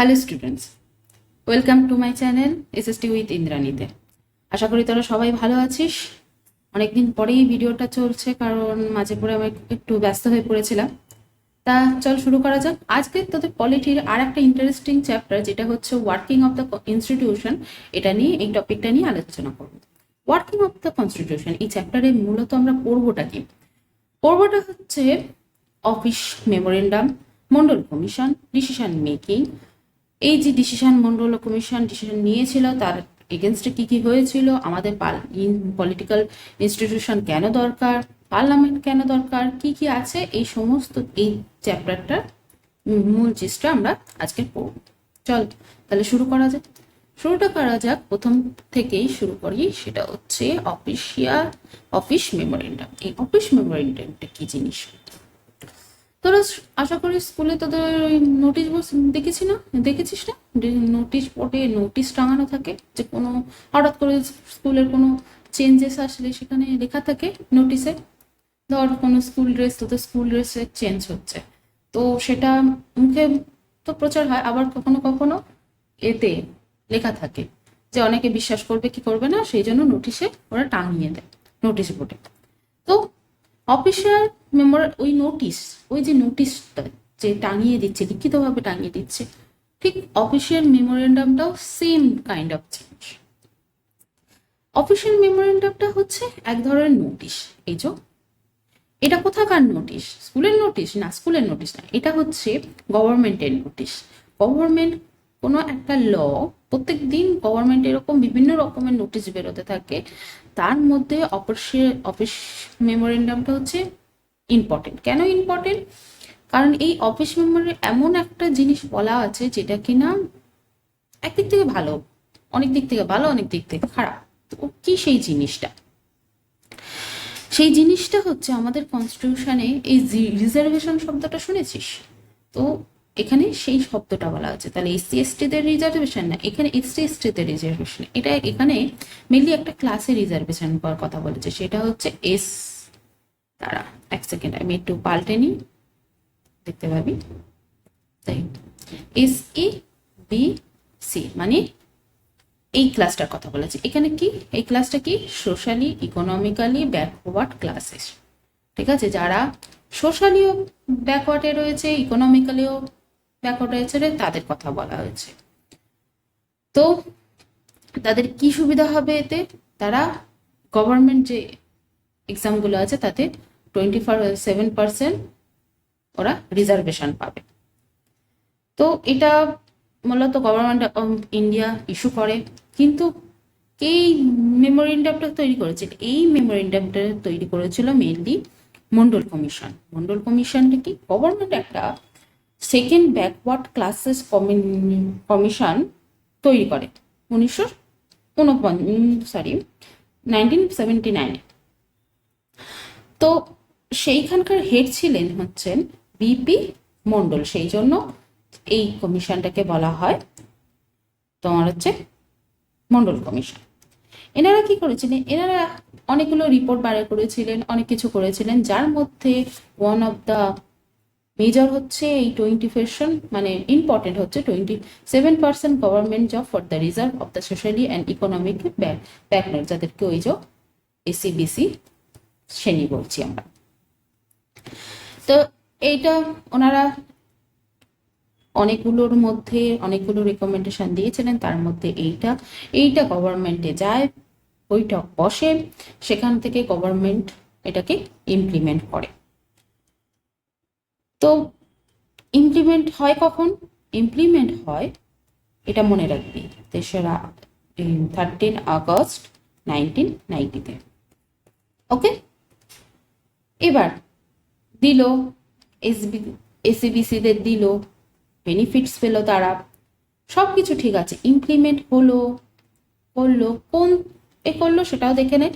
Hello students, welcome to my channel SST with ইন্দ্রাণীতে। আশা করি তোরা সবাই ভালো আছিস। অনেকদিন পরেই ভিডিওটা চলছে কারণ মাঝে পরে আমি একটু ব্যস্ত হয়ে পড়েছিলাম। তা চল শুরু করা যাক। আজকে তোদের পলিটির আর একটা ইন্টারেস্টিং চ্যাপ্টার, যেটা হচ্ছে ওয়ার্কিং অফ দ্য ইনস্টিটিউশন। এটা নিয়ে, এই টপিকটা নিয়ে আলোচনা করব। ওয়ার্কিং অফ দ্য কনস্টিটিউশন এই চ্যাপ্টারে মূলত আমরা পড়বোটা কি? পড়বোটা হচ্ছে office memorandum, Mondal commission, decision making. এই যে ডিসিশন মন্ডল কমিশন ডিসিশন নিয়েছিল তার এগেনস্টে কি কি হয়েছিল, আমাদের পলিটিক্যাল ইনস্টিটিউশন কেন দরকার, পার্লামেন্ট কেন দরকার, কি কি আছে, এই সমস্ত এই চ্যাপ্টারটার মূল জিনিসটা আমরা আজকে পড়ব। চল তাহলে শুরু করা যাক। শুরুটা করা যাক প্রথম থেকেই শুরু করি, সেটা হচ্ছে অফিস মেমোরেন্ডাম। এই অফিস মেমোরেন্ডামটা কি জিনিস? তোরা আশা করি স্কুলে তোদের ওই নোটিশ বোর্ড দেখেছিস না? নোটিশ বোর্ডে নোটিশ টাঙানো থাকে, যে কোনো হঠাৎ করে স্কুলের কোনো চেঞ্জেস আসলে সেখানে লেখা থাকে নোটিশে। ধর কোনো তোদের স্কুল ড্রেসে চেঞ্জ হচ্ছে, তো সেটা মুখে তো প্রচার হয়, আবার কখনো কখনো এতে লেখা থাকে, যে অনেকে বিশ্বাস করবে কি করবে না, সেই জন্য নোটিশে ওরা টাঙিয়ে দেয় নোটিশ বোর্ডে। তো অফিসিয়াল ওই নোটিশ, ওই যে নোটিশটা যে টাঙিয়ে দিচ্ছে, লিখিতভাবে টাঙিয়ে দিচ্ছে, ঠিক অফিসিয়াল মেমোরেন্ডামটাও same kind of change. Official মেমোরেন্ডামটা হচ্ছে এক ধরনের নোটিশ। এই যে এটা কোথাকার নোটিশ? স্কুলের নোটিশ না, স্কুলের নোটিশ না, এটা হচ্ছে গভর্নমেন্টের নোটিশ। গভর্নমেন্ট কোনো একটা প্রত্যেক দিন গভর্নমেন্ট এরকম বিভিন্ন রকমের নোটিশ বেরোতে থাকে, তার মধ্যে অফিস মেমোরেন্ডামটা হচ্ছে ইম্পর্টেন্ট। কেন ইম্পর্টেন্ট? কারণ এই অফিস মেমোরি এমন একটা জিনিস বলা আছে যেটা কিনা একদিক থেকে ভালো, অনেক দিক থেকে ভালো, অনেক দিক থেকে খারাপ। তো কি সেই জিনিসটা? সেই জিনিসটা হচ্ছে আমাদের কনস্টিটিউশনে এই রিজার্ভেশন শব্দটা শুনেছিস তো? এখানে সেই শব্দটা বলা হচ্ছে। তাহলে এসসি এসটিদের রিজার্ভেশন না, এখানে এসসি এসটিদের রিজার্ভেশন। এটা এখানে মেনলি একটা ক্লাসে রিজার্ভেশন করার কথা বলেছে, সেটা হচ্ছে তারা এক সেকেন্ড আমি একটু পাল্টে নিই, দেখতে পাবি। তাই SEBC মানে এই ক্লাসটার কথা বলেছে। এখানে কি এই ক্লাসটা কি? Socially economically backward classes. ঠিক আছে, যারা সোশ্যালিও ব্যাকওয়ার্ডে রয়েছে, ইকোনমিক্যালিও ব্যাকওয়ার্ড রয়েছে, তাদের কথা বলা হয়েছে। তো তাদের কি সুবিধা হবে এতে? তারা গভর্নমেন্ট যে এক্সামগুলো আছে তাতে 27% ওরা রিজার্ভেশন পাবে। তো এটা মূলত গভর্নমেন্ট অফ ইন্ডিয়া ইস্যু করে। কিন্তু এই মেমোরেন্ডামটা তৈরি করেছিল, এই মেমোরেন্ডামটা তৈরি করেছিল মেনলি মন্ডল কমিশন। মন্ডল কমিশনটা কি? গভর্নমেন্ট একটা সেকেন্ড ব্যাকওয়ার্ড ক্লাসেস কমিশন তৈরি করে 1979। তো সেইখানকার হেড ছিলেন হচ্ছেন বিপি মন্ডল। সেই জন্য এই কমিশনটাকে বলা হয় তোমার হচ্ছে মন্ডল কমিশন। এনারা কি করেছিলেন? এনারা অনেকগুলো রিপোর্ট বার করেছিলেন, অনেক কিছু করেছিলেন, যার মধ্যে ওয়ান অফ দ্য মেজর হচ্ছে এই 20% মানে ইম্পর্টেন্ট হচ্ছে 27% government job for the reserve of the socially and economic backward, যাদেরকে ওই যে এসিবিসি শ্রেণী বলছি আমরা। তো এইটা ওনারা অনেকগুলোর মধ্যে অনেকগুলো রেকমেন্ডেশন দিয়েছিলেন, তার মধ্যে এইটা গভর্নমেন্টে যায়, বৈঠক বসে, সেখান থেকে গভর্নমেন্ট এটাকে ইমপ্লিমেন্ট করে। তো ইমপ্লিমেন্ট হয় কখন? ইমপ্লিমেন্ট হয়, এটা মনে রাখবি, 13 আগস্ট 1990-তে। ওকে, এবার দিল এসিবিসিদের দিল, বেনিফিটস পেল তারা, সব কিছু ঠিক আছে, ইমপ্লিমেন্ট করলো। কোন করলো সেটাও দেখে নেয়।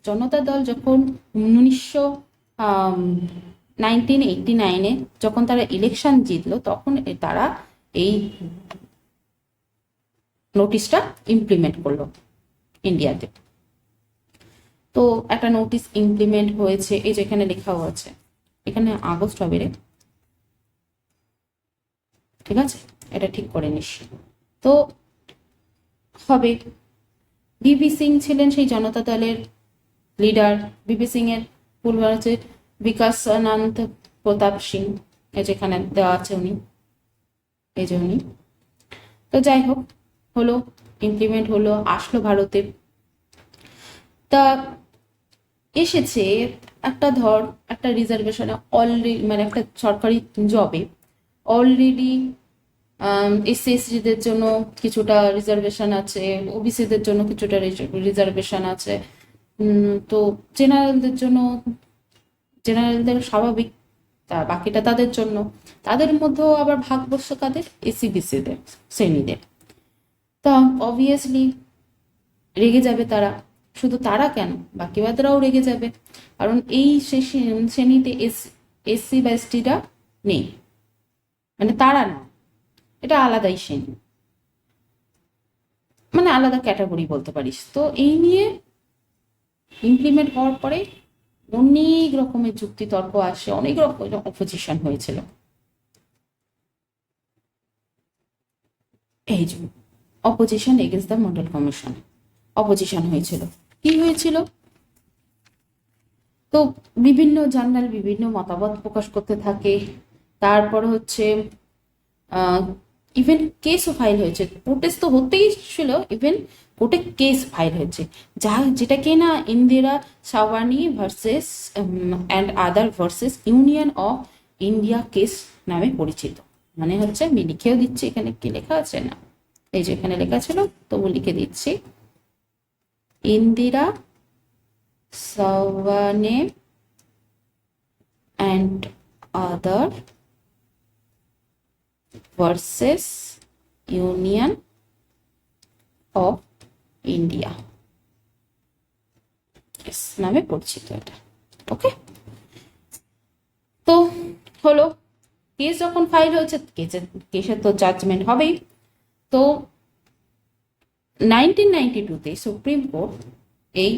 জনতা দল যখন 1989-এ যখন তারা ইলেকশন জিতলো, তখন তারা এই নোটিশটা ইমপ্লিমেন্ট করলো ইন্ডিয়াতে। তো একটা নোটিশ ইমপ্লিমেন্ট হয়েছে, এই যেখানে লেখাও আছে, এখানে আগস্ট হবে রে, ঠিক আছে, এটা ঠিক করে নিস। তো হবে। ভিপি সিং ছিলেন সেই জনতা দলের লিডার। ভিপি সিং এর ফুল হচ্ছে বিকাশ আনন্দ প্রতাপ সিং, এই যেখানে দেওয়া আছে উনি, এই যে উনি। তো যাই হোক, হলো, ইমপ্লিমেন্ট হলো, আসলো ভারতে। তা এসেছে একটা ধর একটা রিজার্ভেশনে অলরেডি, মানে একটা সরকারি জবে অলরেডি এসসি এসটিদের জন্য কিছুটা রিজার্ভেশন আছে, ওবিসিদের জন্য কিছুটা রিজার্ভেশন আছে। তো জেনারেলদের জন্য, জেনারেলদের স্বাভাবিক, তা বাকিটা তাদের জন্য। তাদের মধ্যেও আবার ভাগ বসছে কাদের, এসসি বিসিদের শ্রেণীদের। তা অবভিয়াসলি রেগে যাবে তারা। শুধু তারা কেন, বাকিবাদেরাও রেগে যাবে, কারণ এই শ্রেণীতে এসসি বা এসটিরা নেই, মানে তারা না, এটা আলাদাই শ্রেণী, মানে আলাদা ক্যাটাগরি বলতে পারিস। তো এই নিয়ে ইমপ্লিমেন্ট হওয়ার পরে অনেক রকমের যুক্তি তর্ক আসে, অনেক রকমের অপোজিশন হয়েছিল। এই যে opposition against the Mondal commission, opposition হয়েছিল। কি হয়েছিল? তো বিভিন্ন জার্নাল বিভিন্ন মতামত প্রকাশ করতে থাকে। তারপর হচ্ছে ইভেন কেসও ফাইল হয়েছে, প্রোটেস্ট তো হতেই ছিল, ইভেন কোর্টে কেস ফাইল হয়েছে, যেটাকে না Indira Sawhney versus and other versus union of India case নামে পরিচিত। মানে হচ্ছে, আমি লিখেও দিচ্ছি, এখানে কি লেখা আছে না, এই যে এখানে লেখা ছিল, তবু লিখে দিচ্ছি, Indira সাওয়ানে and other versus Union of India নামে পরিচিত এটা। ওকে, তো হলো, কেস যখন ফাইল হয়েছে, কেসের তো জাজমেন্ট হবেই। তো 1992-তে সুপ্রিম কোর্ট এই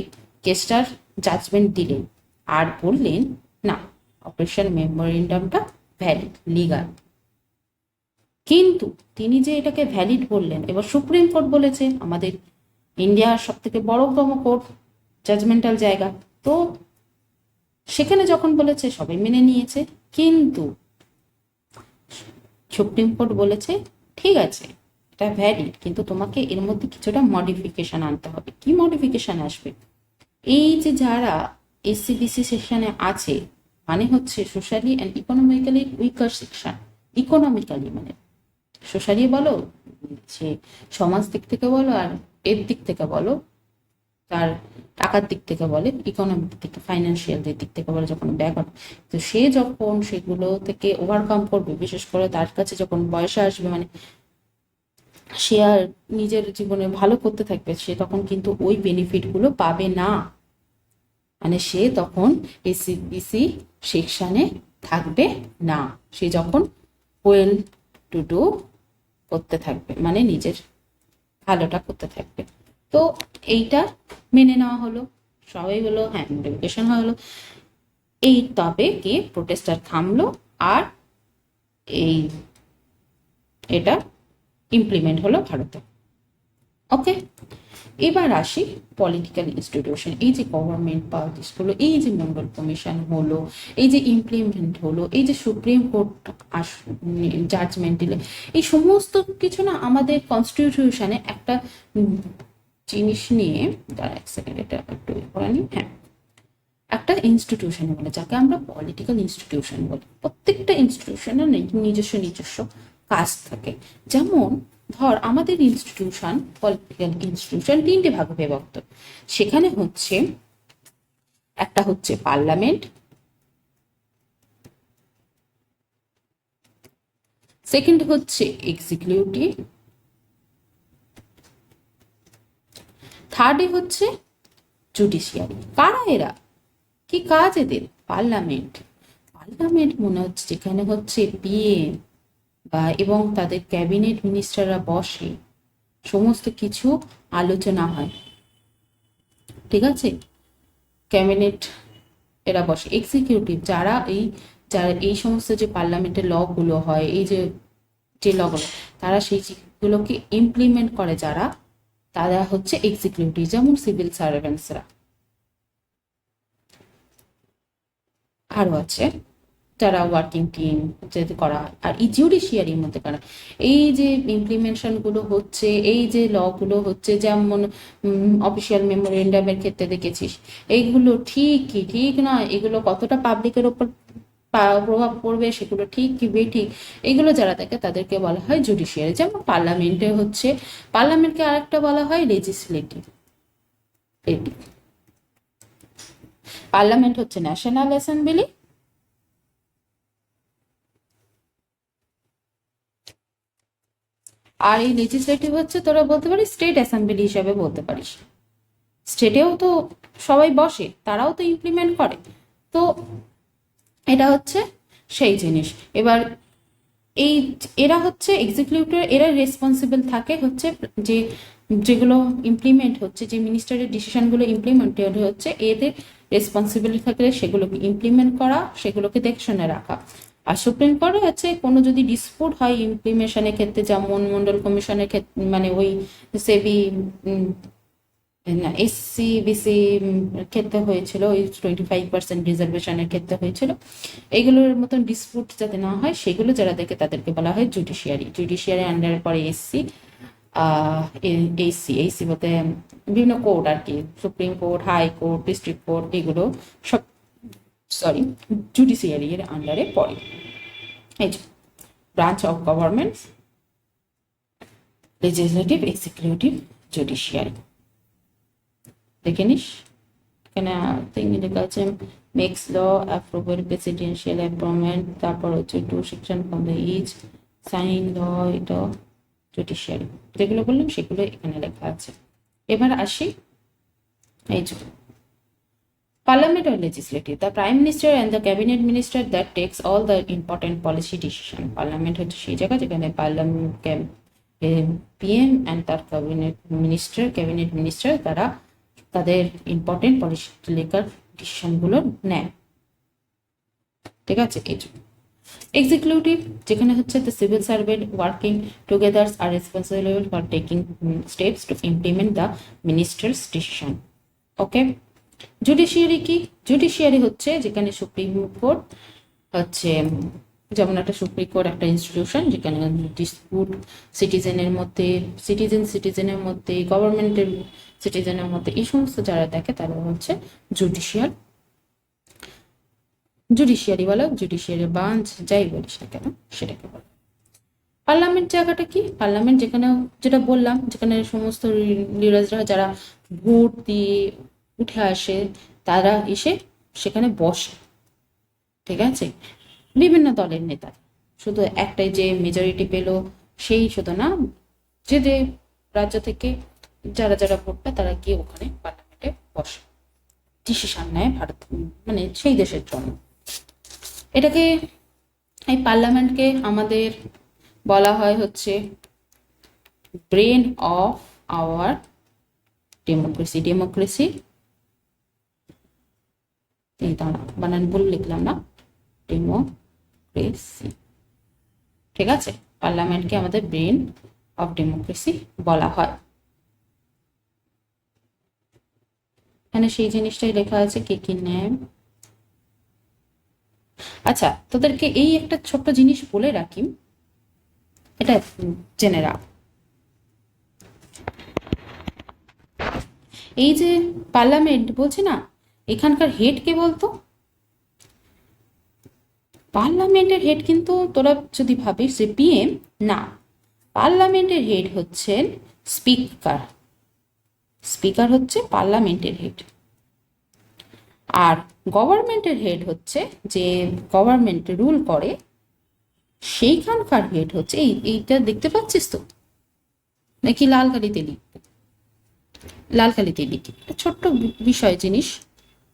কেসটার জাজমেন্ট দিলেন আর বললেন না, অপারেশন মেমোরেন্ডামটা ভ্যালিড, লিগাল। কিন্তু তিনি যে এটাকে ভ্যালিড বললেন, এবার সুপ্রিম কোর্ট বলেছে, আমাদের ইন্ডিয়ার সব থেকে বড়তম কোর্ট, জাজমেন্টাল জায়গা, তো সেখানে যখন বলেছে সবাই মেনে নিয়েছে। কিন্তু সুপ্রিম কোর্ট বলেছে ঠিক আছে, এটা ভ্যালিড, কিন্তু তোমাকে এর মধ্যে কিছুটা মডিফিকেশন আনতে হবে। কি মডিফিকেশন আসবে? এই যে যারা এসসিবিসি সেকশনে আছে, মানে হচ্ছে সোশ্যালি অ্যান্ড ইকোনমিক্যালি উইকার সেকশন, ইকোনমিক্যালি মানে সোশ্যালি বলো, সে সমাজ দিক থেকে বলো, আর এর দিক থেকে বলো, তার টাকার দিক থেকে বলে, ইকোনমিক দিক থেকে, ফাইন্যান্সিয়াল দিক থেকে বলে, যখন ব্যাকআপ, তো সে যখন সেগুলো থেকে ওভারকাম করবে, বিশেষ করে তার কাছে যখন বয়স আসবে, মানে সে আর নিজের জীবনে ভালো করতে থাকবে, সে তখন কিন্তু ওই বেনিফিটগুলো পাবে না। মানে সে তখন এসসিবিসি সেকশনে থাকবে না, সে যখন ওয়েল টু ডু করতে থাকবে, মানে নিজের ভালোটা করতে থাকবে। তো এইটা মেনে নেওয়া হলো, সবাই হলো, হ্যাঁ নোটিফিকেশন হলো। এই তবে কি প্রোটেস্টার থামলো, আর এই এটা ইমপ্লিমেন্ট হলো ভারতে। ওকে, এবার আসি পলিটিক্যাল ইনস্টিটিউশন। এই যে গভর্নমেন্ট পার্টিস হলো, এই যে মন্ডল কমিশন হলো, এই যে ইমপ্লিমেন্ট হলো, এই যে সুপ্রিম কোর্ট জাজমেন্ট দিলে, এই সমস্ত কিছু না আমাদের কনস্টিটিউশনে একটা জিনিস নিয়ে, দাঁড়া এক সেকেন্ড, এটা একটু করে নিই, হ্যাঁ, একটা ইনস্টিটিউশন বলে, যাকে আমরা পলিটিক্যাল ইনস্টিটিউশন বলি। প্রত্যেকটা ইনস্টিটিউশনের নিজস্ব নিজস্ব কাজ থাকে। যেমন ধর আমাদের ইনস্টিটিউশন, পলিটিক্যাল ইনস্টিটিউশন 3টে ভাগে বিভক্ত। সেখানে হচ্ছে একটা হচ্ছে পার্লামেন্ট, সেকেন্ড হচ্ছে এক্সিকিউটিভ, থার্ডে হচ্ছে জুডিশিয়ারি। কারা এরা, কি কাজ এদের? পার্লামেন্ট, পার্লামেন্ট মনে হচ্ছে যেখানে হচ্ছে পিএম বা এবং তাদের ক্যাবিনেট মিনিস্টাররা বসে, সমস্ত কিছু আলোচনা হয়, ঠিক আছে, ক্যাবিনেট এরা বসে। এক্সিকিউটিভ, যারা এই সমস্ত যে পার্লামেন্টের ল গুলো হয়, এই যে যে লগুলো, তারা সেইগুলোকে ইমপ্লিমেন্ট করে যারা, তারা হচ্ছে এক্সিকিউটিভ, যেমন সিভিল সার্ভেন্টসরা। আরও আছে যারা ওয়ার্কিং টিম যদি করা হয়। আর এই জুডিশিয়ারির মধ্যে কারা, এই যে ইমপ্লিমেন্টেশনগুলো হচ্ছে, এই যে লগুলো হচ্ছে, যেমন অফিসিয়াল মেমোরেন্ডামের ক্ষেত্রে দেখেছিস, এইগুলো ঠিক কি ঠিক নয়, এগুলো কতটা পাবলিকের ওপর প্রভাব পড়বে, সেগুলো ঠিক কি বেঠিক, এগুলো যারা দেখে তাদেরকে বলা হয় জুডিশিয়ারি। যেমন পার্লামেন্টে হচ্ছে, পার্লামেন্টকে আরেকটা বলা হয় লেজিসলেটিভ। পার্লামেন্ট হচ্ছে ন্যাশনাল অ্যাসেম্বলি, আর এই লেজিসলেটিভ হচ্ছে তোরা বলতে পারিস স্টেট অ্যাসেম্বলি হিসাবে বলতে পারিস। স্টেটেও তো সবাই বসে, তারাও তো ইমপ্লিমেন্ট করে। তো এটা হচ্ছে সেই জিনিস। এবার এই এরা হচ্ছে এক্সিকিউটিভ, এরা রেসপন্সিবল থাকে হচ্ছে যে যেগুলো ইমপ্লিমেন্ট হচ্ছে, যে মিনিস্টারের ডিসিশনগুলো ইমপ্লিমেন্টেড হচ্ছে, এদের রেসপন্সিবিলিটি থাকে সেগুলোকে ইমপ্লিমেন্ট করা, সেগুলোকে দেখশনে রাখা। আর সুপ্রিম কোর্টে হচ্ছে কোনো যদি ডিসপুট হয় ইমপ্লিমেশনের ক্ষেত্রে, যেমন মন্ডল কমিশনের ক্ষেত্রে, মানে ওই সেবি না এসসি বিসি ক্ষেত্রে হয়েছিল, ওই 25% রিজার্ভেশনের ক্ষেত্রে হয়েছিল, এগুলোর মতন ডিসপুট যাতে না হয় সেগুলো যারা দেখে তাদেরকে বলা হয় জুডিশিয়ারি। জুডিশিয়ারি আন্ডারের পরে এসসি, এইসি বলতে বিভিন্ন কোর্ট আর কি, supreme court, high court, district court, এগুলো সব জুডিশিয়ারি এর আন্ডারে পড়ে। এই যে branch of government, legislative, executive, judiciary. দেখে নিস এখানে লেখা আছে makes law, approval, presidential appointment, তারপর হচ্ছে two section from the each, sign law, এটা জুডিশিয়ারি। যেগুলো বললাম সেগুলো এখানে লেখা আছে। এবার আসি এই যে Parliament or legislative, the Prime Minister and the Cabinet Minister that takes all the important policy decision. Parliament হচ্ছে সেই জায়গা যেখানে পার্লামেন্ট, পিএম অ্যান্ড তার ক্যাবিনেট মিনিস্টার তারা তাদের ইম্পর্টেন্ট পলিটিক্যাল ডিসিশনগুলো নেয়। ঠিক আছে। এই এক্সিকিউটিভ যেখানে হচ্ছে the civil servant working together R responsible for taking steps to implement the ministers decision. Okay. Judiciary কি? জুডিশিয়ারি হচ্ছে যেখানে সুপ্রিম কোর্ট হচ্ছে, যেমন একটা সুপ্রিম কোর্ট একটা ইনস্টিটিউশন যেখানে ডিসপুট সিটিজেনের মধ্যে, সিটিজেনের মধ্যে, গভর্নমেন্টের সিটিজেনের মধ্যে, এই সমস্ত যারা দেখে তারা হচ্ছে জুডিশিয়ারি বলো, জুডিশিয়ারি বাঞ্চ, যাই বলিস না কেন সেটাকে বলো। পার্লামেন্ট জায়গাটা কি? পার্লামেন্ট যেখানে, যেটা বললাম, যেখানে সমস্ত লিডার্সরা যারা ভোট দিয়ে উঠে আসে, তারা এসে সেখানে বসে। ঠিক আছে। বিভিন্ন দলের নেতা, শুধু একটাই যে মেজরিটি পেল সেই শুধু না, যে যে রাজ্য থেকে যারা যারা ভোট পায় তারা গিয়ে ওখানে পার্লামেন্টে বসে, ডিসিশন নেয় ভারত, মানে সেই দেশের জন্য। এটাকে, এই পার্লামেন্টকে আমাদের বলা হয় হচ্ছে brain of our democracy. Democracy এই দাঁড়া বানান ভুল লিখলাম না, ডেমোক্রেসি। ঠিক আছে। পার্লামেন্টকে আমাদের ব্রেন অফ ডেমোক্রেসি বলা হয়। এখানে সেই জিনিসটাই লেখা আছে কি কি নেয়। আচ্ছা, তোদেরকে এই একটা ছোট্ট জিনিস বলে রাখি, এটা জেনে রাখ। এই যে পার্লামেন্ট বলছে না, এখানকার হেড কে বলতো? পার্লামেন্টের হেড কিন্তু তোরা যদি ভাবিস যে পিএম, না, পার্লামেন্টের হেড হচ্ছেন স্পিকার। স্পিকার হচ্ছে পার্লামেন্টের হেড। আর গভর্নমেন্টের হেড হচ্ছে যে গভর্নমেন্ট রুল করে, সেইখানকার হেড হচ্ছে এইটা দেখতে পাচ্ছিস তো, নাকি লাল কালিতে লিখবো? লাল কালিতে লিখি, ছোট্ট বিষয় জিনিস,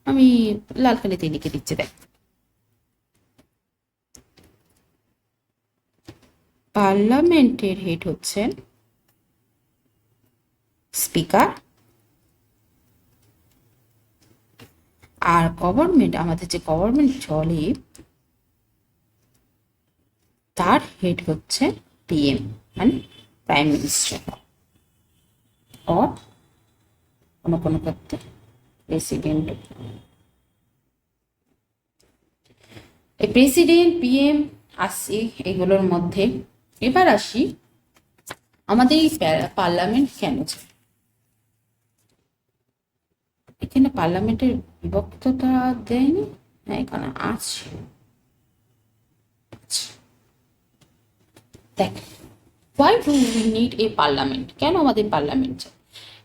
আমি লাল কালিতে লিখে দিচ্ছি। দেখ, পার্লামেন্টের হেড হচ্ছেন স্পিকার, আর গভর্নমেন্ট, আমাদের যে গভর্নমেন্ট চলে, তার হেড হচ্ছে PM মানে প্রাইম মিনিস্টার, or কোনো কোনো ক্ষেত্রে প্রেসিডেন্ট। এই প্রেসিডেন্ট, PM আসছি এগুলোর মধ্যে। এবার আসি আমাদের এই পার্লামেন্ট কেন চাই। এখানে পার্লামেন্টের বিভক্ততা দেয়নি, হ্যাঁ এখানে আছে। দেখ, why do we need a parliament? কেন আমাদের পার্লামেন্ট চাই?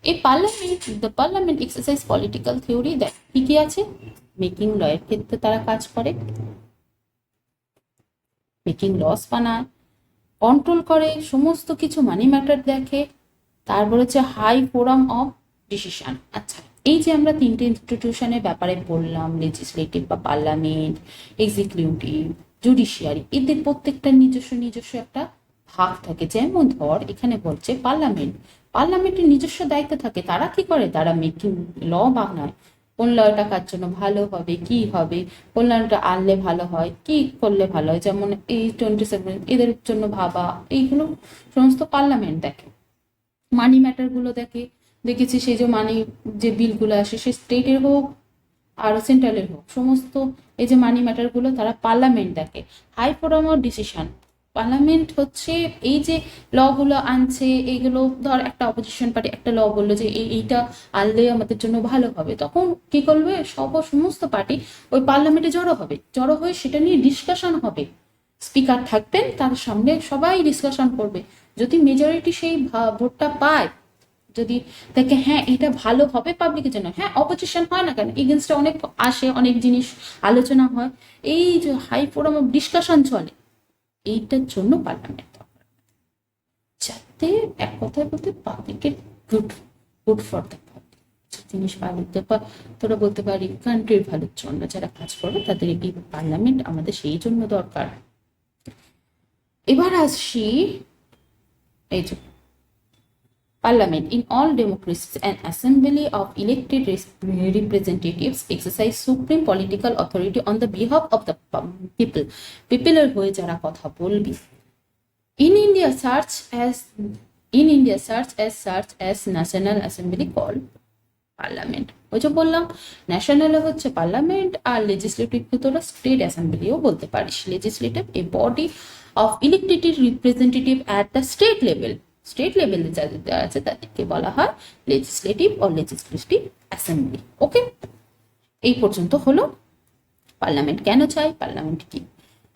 এই parliament, the parliament exercise political theory. দেখ কি কি আছে, মেকিং ল এর ক্ষেত্রে তারা কাজ করে, মেকিং লস বানায়, কন্ট্রোল করে সমস্ত কিছু, মানি ম্যাটার দেখে, তারপর হচ্ছে হাই ফোরাম অফ ডিসিশন। আচ্ছা, এই যে আমরা তিনটে ইনস্টিটিউশনের ব্যাপারে বললাম, লেজিসলেটিভ বা পার্লামেন্ট, এক্সিকিউটিভ, জুডিশিয়ারি, এদের প্রত্যেকটা নিজস্ব নিজস্ব একটা ভাগ থাকে। যেমন ধর এখানে বলছে পার্লামেন্ট, পার্লামেন্টের নিজস্ব দায়িত্ব থাকে। তারা কি করে, তারা মেকিং ল বানায়, কোন লটা কার জন্য ভালো হবে, কি হবে, কোন লটা আনলে ভালো হয়, কি করলে ভালো হয়, যেমন এই 27 এদের জন্য ভাবা, এইগুলো সমস্ত পার্লামেন্ট দেখে। মানি ম্যাটার গুলো দেখে, দেখেছি সেই যে মানি যে বিলগুলো আসে সে স্টেটের হোক আর সেন্ট্রালের হোক, সমস্ত এই যে মানি ম্যাটার গুলো তারা পার্লামেন্ট দেখে। High forum of decision, parliament হচ্ছে এই যে ল গুলো আনছে, এইগুলো ধর একটা অপোজিশন পার্টি একটা ল বললো যে এইটা আনলে আমাদের জন্য ভালো হবে, তখন কি করবে, সমস্ত পার্টি ওই পার্লামেন্টে জড়ো হবে, জড়ো হয়ে সেটা নিয়ে ডিসকাশন হবে। স্পিকার থাকবেন, তার সামনে সবাই ডিসকাশন করবে। যদি মেজরিটি সেই ভোটটা পায়, যদি দেখে হ্যাঁ এটা ভালো হবে পাবলিকের জন্য, হ্যাঁ অপোজিশন হয় না কেন, এগেনস্টে অনেক আসে, অনেক জিনিস আলোচনা হয়, এই যে হাই ফোরাম অফ ডিসকাশন চলে, এইটার জন্য পার্লামেন্ট, যাতে এক কথায় বলতে পাবলিকের good, good for the public জিনিস ভালো, তোরা বলতে পারি কান্ট্রির ভালোর জন্য যারা কাজ করবে তাদের এই পার্লামেন্ট আমাদের সেই জন্য দরকার। এবার আসছি এই যে Parliament in all democracies, an assembly of elected representatives exercise supreme political authority on the behalf of the people. People এর হয়ে যারা কথা বলবি। In India, such as National Assembly called Parliament. ওই যে বললাম ন্যাশনাল হচ্ছে পার্লামেন্ট, আর লেজিসলেটিভ তোরা স্টেট অ্যাসেম্বলিও বলতে পারিস। Legislative A body of elected representative at the state level, state লেভেলে যাদের আছে তাদেরকে বলা হয় লেজিসলেটিভ ও লেজিসলেটিভ অ্যাসেম্বলি। ওকে, এই পর্যন্ত হলো পার্লামেন্ট কেন চাই, পার্লামেন্ট কি।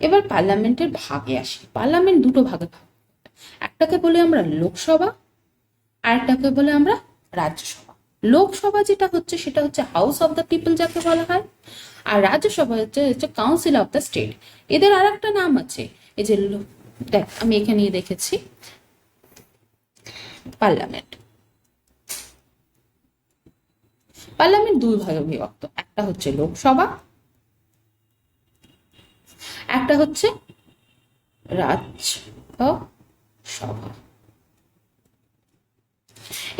এবার পার্লামেন্টের ভাগে আসি। পার্লামেন্ট দুটো ভাগে ভাগ, একটাকে বলে আমরা লোকসভা, আরেকটাকে বলে আমরা রাজ্যসভা। লোকসভা যেটা হচ্ছে সেটা হচ্ছে হাউস অফ দ্য পিপল যাকে বলা হয়, আর রাজ্যসভা হচ্ছে কাউন্সিল অফ দ্য স্টেট। এদের আর একটা নাম আছে, এই যে দেখ আমি এখানে দেখেছি পার্লামেন্ট। পার্লামেন্ট দুই ভাগে বিভক্ত, একটা হচ্ছে লোকসভা, একটা হচ্ছে রাজ্যসভা।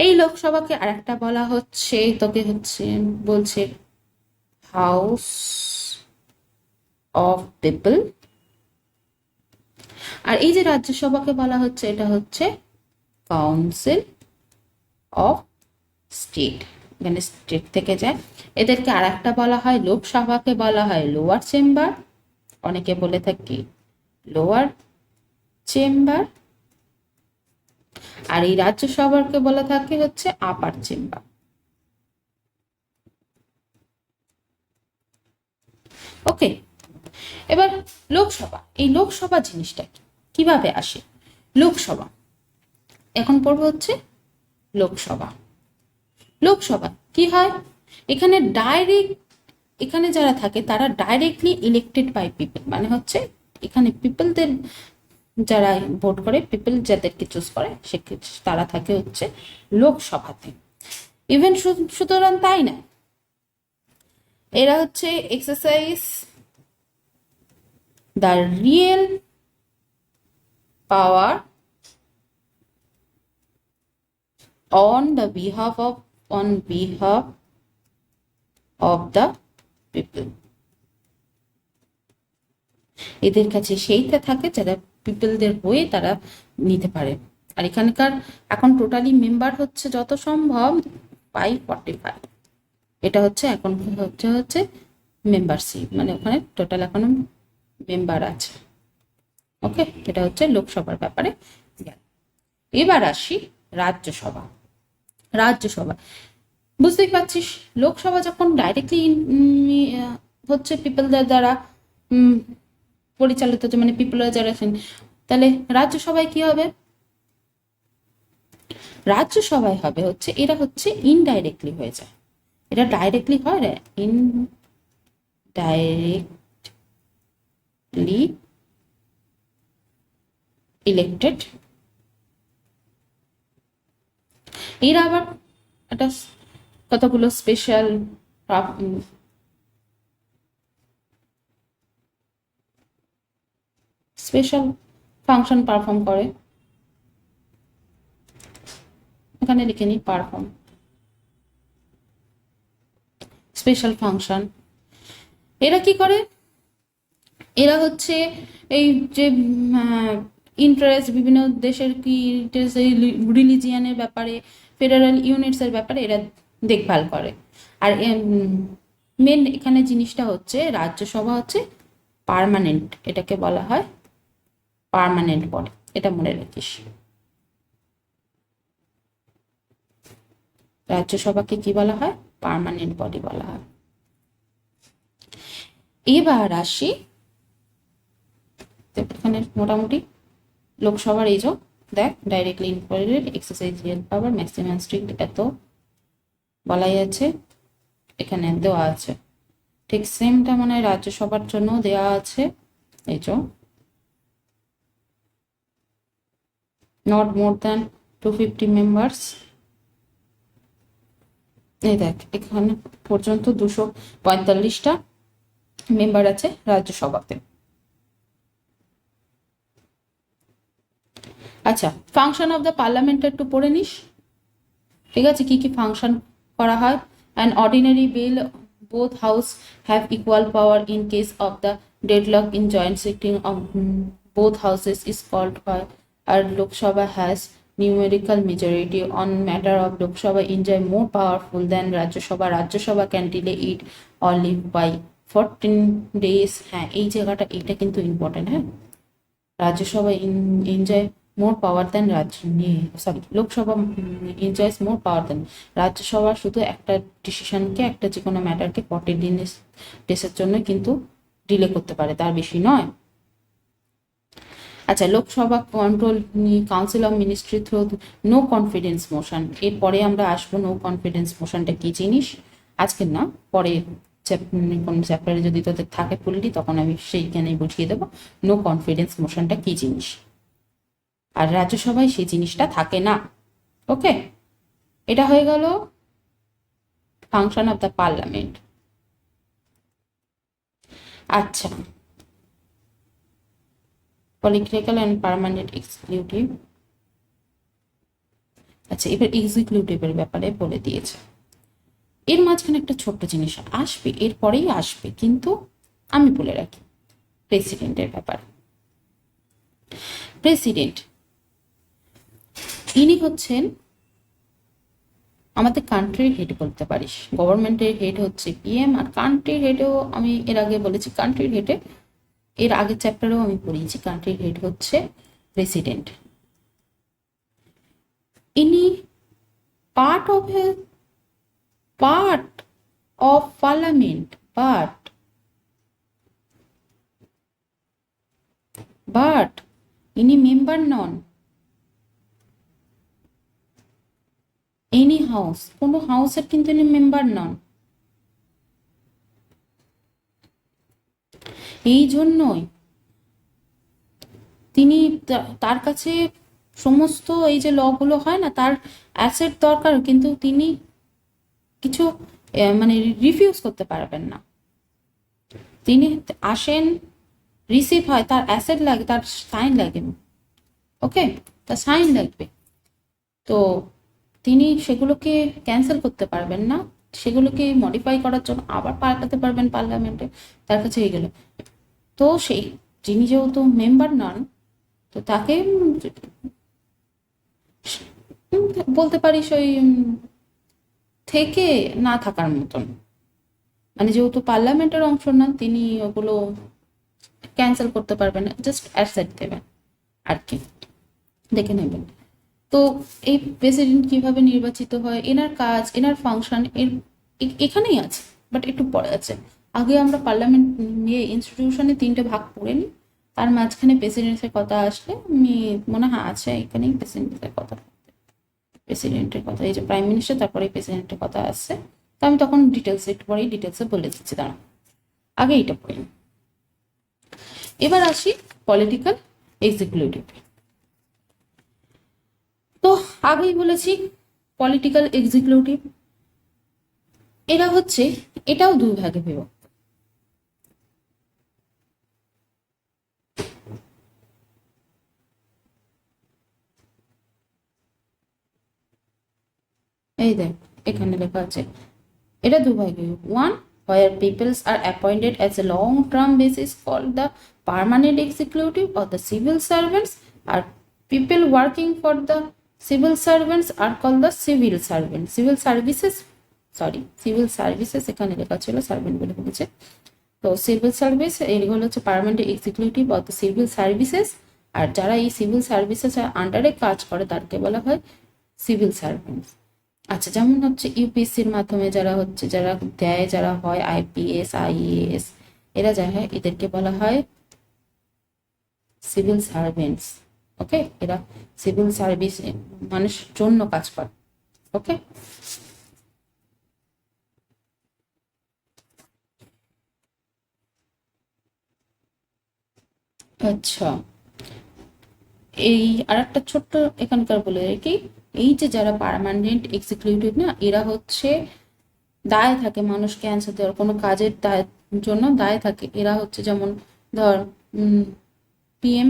এই লোকসভাকে আরেকটা বলা হচ্ছে, তোকে হচ্ছে বলছে হাউস অফ পিপল, আর এই যে রাজ্যসভাকে বলা হচ্ছে এটা হচ্ছে কাউন্সিল অফ স্টেট, এখানে স্টেট থেকে যায়। এদেরকে আর একটা বলা হয়, লোকসভাকে বলা হয় লোয়ার চেম্বার, অনেকে বলে থাকি লোয়ার চেম্বার, আর এই রাজ্যসভাকে বলে থাকে হচ্ছে আপার চেম্বার। ওকে, এবার লোকসভা, এই লোকসভা জিনিসটা কিভাবে আসে। লোকসভা এখন পড়বো হচ্ছে লোকসভা। লোকসভা কি হয়, এখানে ডাইরেক্ট, এখানে যারা থাকে তারা ডাইরেক্টলি ইলেক্টেড বাই পিপল, মানে হচ্ছে এখানে পিপলদের যারা ভোট করে, পিপল যাদেরকে চুজ করে সেক্ষেত্রে তারা থাকে হচ্ছে লোকসভাতে। ইভেন সুতরাং তাই না, এরা হচ্ছে exercise the real power on behalf of the people. এদের কাছে সেইটা থাকে যারা পিপলদের হয়ে তারা নিতে পারে। আর এখানকার এখন টোটালি মেম্বার হচ্ছে যত সম্ভব 545। এটা হচ্ছে এখন হচ্ছে মেম্বারশিপ, মানে ওখানে টোটাল এখনো মেম্বার আছে। ওকে, এটা হচ্ছে লোকসভার ব্যাপারে। এবার আসি রাজ্যসভা। রাজ্যসভা বুঝতেই পারছিস, লোকসভা যখন ডাইরেক্টলি হচ্ছে পিপলদের দ্বারা পরিচালিত হচ্ছে, মানে পিপলের যারা আছেন, তাহলে রাজ্যসভায় কি হবে? রাজ্যসভায় হবে হচ্ছে এরা হচ্ছে ইনডাইরেক্টলি হয়ে যায়। এটা ডাইরেক্টলি হয় রে, ইনডাইরেক্টলি ইলেক্টেড। এরা আবার একটা কতগুলো স্পেশাল ফাংশন পারফর্ম করে। এখানে লিখে নিই পারফর্ম স্পেশাল ফাংশন। এরা কি করে? এরা হচ্ছে এই যে ইন্টারেস্ট বিভিন্ন দেশের কি রিলিজিয়ানের ব্যাপারে, ফেডারেল ইউনিটসের ব্যাপারে এরা দেখভাল করে। আর মেন এখানে জিনিসটা হচ্ছে রাজ্যসভা হচ্ছে পার্মানেন্ট, এটাকে বলা হয় পার্মানেন্ট বডি, এটা মনে রাখিস। রাজ্যসভাকে কি বলা হয়? পার্মানেন্ট বডি বলা হয়। এবার আসি এখানে মোটামুটি লোকসভার এই যে দেখ, directly influenced exercise real power maximum strict এত বলাই আছে, এখানে দেওয়া আছে। ঠিক সেমটা মানে রাজ্যসভার জন্য দেওয়া আছে, এই যে নট মোর দ্যান 250 মেম্বার্স। এই দেখ এখানে পর্যন্ত 245টা মেম্বার আছে রাজ্যসভাতে। আচ্ছা, ফাংশন অফ দ্য পার্লামেন্ট একটু পড়ে নিস, ঠিক আছে? কি কি ফাংশন করা হয়? An ordinary bill both house have equal power in case of the deadlock in joint sitting of both houses is called by আর Lok Sabha has numerical majority on matter of Lok Sabha enjoy more powerful than Rajya Sabha. Rajya Sabha can delay it or leave by 14 days। হ্যাঁ, এই জায়গাটা এটা কিন্তু important. হ্যাঁ, Rajya Sabha enjoy more power than Lok Sabha enjoys more power than Rajya Sabha শুধু একটা ডিসিশনকে, একটা যে কোনো ম্যাটারকে 40 ডেজের জন্য কিন্তু ডিলে করতে পারে, তার বেশি নয়। আচ্ছা, Lok Sabha control council of ministry through no confidence motion. এরপরে আমরা আসবো নো কনফিডেন্স মোশনটা কি জিনিস, আজকে না, পরে কোন চ্যাপ্টারে যদি তোদের থাকে ফুললি তখন আমি সেইখানেই বুঝিয়ে দেবো নো কনফিডেন্স মোশনটা কি জিনিস। আর রাজ্যসভায় সেই জিনিসটা থাকে না। ওকে, এটা হয়ে গেল ফাংশন অফ দ্য পার্লামেন্ট। আচ্ছা, পলিটিক্যাল অ্যান্ড পার্মানেন্ট এক্সিকিউটিভ। আচ্ছা, এবার এক্সিকিউটিভের ব্যাপারে বলে দিয়েছে। এর মাঝখানে একটা ছোট্ট জিনিস আসবে, এরপরেই আসবে, কিন্তু আমি বলে রাখি প্রেসিডেন্টের ব্যাপার। প্রেসিডেন্ট ইনি হচ্ছেন আমাদের কান্ট্রির হেড বলতে পারিস। গভর্নমেন্টের হেড হচ্ছে পিএম, আর কান্ট্রির হেডেও আমি এর আগে বলেছি, কান্ট্রির হেডে এর আগের চ্যাপ্টারেও আমি পড়িয়েছি, কান্ট্রির হেড হচ্ছে প্রেসিডেন্ট। ইনি পার্ট অফ পার্লামেন্ট, বাট ইনি মেম্বার নন এনি হাউস, কোনো হাউসের কিন্তু ইনি মেম্বার নন। এই জন্যই তিনি, তার কাছে সমস্ত এই যে লগুলো হয় না, তার অ্যাসেট দরকার, কিন্তু তিনি কিছু মানে রিফিউজ করতে পারবেন না। তিনি আসেন, রিসিভ হয়, তার অ্যাসেট লাগে, তার সাইন লাগে। ওকে, তার সাইন লাগবে, তো তিনি সেগুলোকে ক্যান্সেল করতে পারবেন না, সেগুলোকে মডিফাই করার জন্য আবার পাঠাতে পারবেন পার্লামেন্টে, তার কাছে হয়ে গেল। তো সেই যিনি যেহেতু মেম্বার নন, তো তাকে বলতে পারিস ওই থেকে না থাকার মতন, মানে যেহেতু পার্লামেন্টের অংশ না, তিনি ওগুলো ক্যান্সেল করতে পারবেন না, জাস্ট অ্যাসেট দেবেন আর কি, দেখে নেবেন। তো এই প্রেসিডেন্ট কিভাবে নির্বাচিত হয়, এনার কাজ, এনার ফাংশন এখানেই আছে, বাট একটু পরে আছে। আগে আমরা পার্লামেন্ট নিয়ে ইনস্টিটিউশনে 3টে ভাগ করে নিই, তার মাঝখানে প্রেসিডেন্টের কথা আসলে আমি মনে হয় আছে এখানেই প্রেসিডেন্টের কথা, প্রেসিডেন্টের কথা, এই যে প্রাইম মিনিস্টার তারপরে প্রেসিডেন্টের কথা আসছে। তো আমি তখন ডিটেলস একটু পরেই ডিটেলসে বলে দিচ্ছি, দাঁড়া আগে এইটা পড়ে নিই। এবার আসি পলিটিক্যাল এক্সিকিউটিভ। তো আগেই বলেছি পলিটিক্যাল এক্সিকিউটিভ এরা হচ্ছে, এটাও দুই ভাগে বিভক্ত। এই দেখ এখানে লেখা আছে, এটা দু ভাগে, one where peoples are appointed as a long term basis called the permanent executive, or the civil servants are people working for the civil servants are called the civil servants, civil services, sorry civil services এখানে লেখা ছিল, servant বলে বলেছে। তো civil service এগুলো হচ্ছে permanent executive of the civil services, আর যারা এই সিভিল সার্ভিসেস আন্ডারে কাজ করে তাদেরকে বলা হয় সিভিল সার্ভেন্টস। আচ্ছা, যেমন হচ্ছে ইউপিএসসির মাধ্যমে যারা হচ্ছে, যারা দেয়, যারা হয় আইপিএস আইএএস, এরা যা হয় এদেরকে বলা হয় সিভিল সার্ভেন্টস। ওকে, এরা সিভিল সার্ভিস মানুষের জন্য কাজ করে। ওকে, আচ্ছা এই আর একটা ছোট্ট এখানকার বলে কি, এই যে যারা পার্মানেন্ট এক্সিকিউটিভ না, এরা হচ্ছে দায় থাকে মানুষকে অ্যান্সার দেওয়ার, কোনো কাজের দায়ের জন্য দায় থাকে। এরা হচ্ছে যেমন ধর পিএম,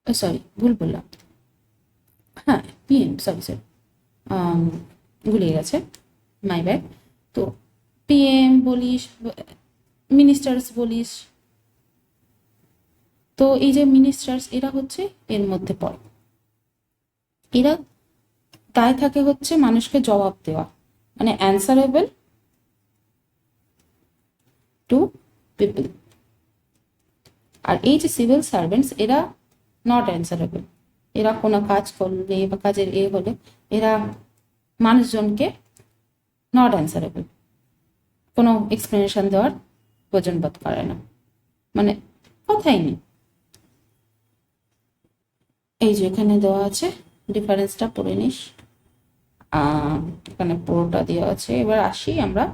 সরি ভুল বললাম, হ্যাঁ পিএম, সরি সরি গুলিয়ে গেছে, মাই ব্যাড। তো পিএম বলিস, মিনিস্টার্স বলিস, তো এই যে মিনিস্টার্স এরা হচ্ছে এর মধ্যে পড়ে। এরা দায় থাকে হচ্ছে মানুষকে জবাব দেওয়া, মানে অ্যান্সারেবল টু পিপল। আর এই যে সিভিল সার্ভেন্টস এরা নট অ্যান্সারেবল, এরা কোনো কাজ করলে বা কাজের হলে এরা মানুষজনকে নট অ্যান্সারেবল, কোনো এক্সপ্লেনেশন দেওয়ার প্রয়োজন বোধ করে না, মানে কথাই নেই। এই যে এখানে দেওয়া আছে, ডিফারেন্সটা পড়ে নিস, এখানে পুরোটা দেওয়া আছে। এবার আসি আমরা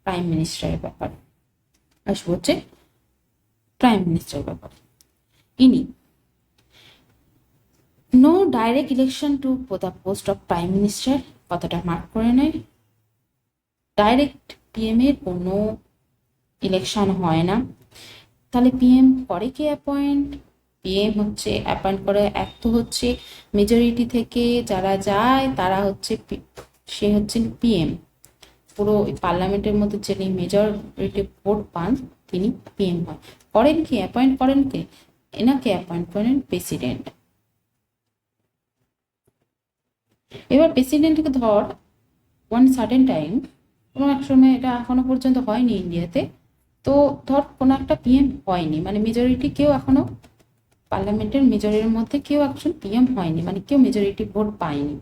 প্রাইম মিনিস্টারের ব্যাপারে, আসবো হচ্ছে প্রাইম মিনিস্টারের ব্যাপারে। ইনি no direct election to the post of prime minister, কথাটা মার্ক করে নেয়। ডাইরেক্ট পিএম এর কোনো ইলেকশন হয় না। তাহলে পিএম করে কে অ্যাপয়েন্ট? পিএম হচ্ছে অ্যাপয়েন্ট করে, এক তো হচ্ছে মেজরিটি থেকে যারা যায় তারা হচ্ছে, সে হচ্ছেন পিএম। পুরো পার্লামেন্টের মধ্যে যিনি মেজরিটি ভোট পান তিনি পিএম হয়। করেন কি, অ্যাপয়েন্ট করেন কে? এনাকে অ্যাপয়েন্ট করেন প্রেসিডেন্ট। এবার প্রেসিডেন্টকে ধর ওয়ান সার্টেন টাইম, কোনো এক সময়, এটা এখনো পর্যন্ত হয়নি ইন্ডিয়াতে, তো ধর কোনো একটা পিএম হয়নি, মানে মেজরিটি কেউ এখনো পার্লামেন্টের মেজরিটির মধ্যে কেউ একজন পিএম হয়নি, মানে কেউ মেজরিটি ভোট পায়নি,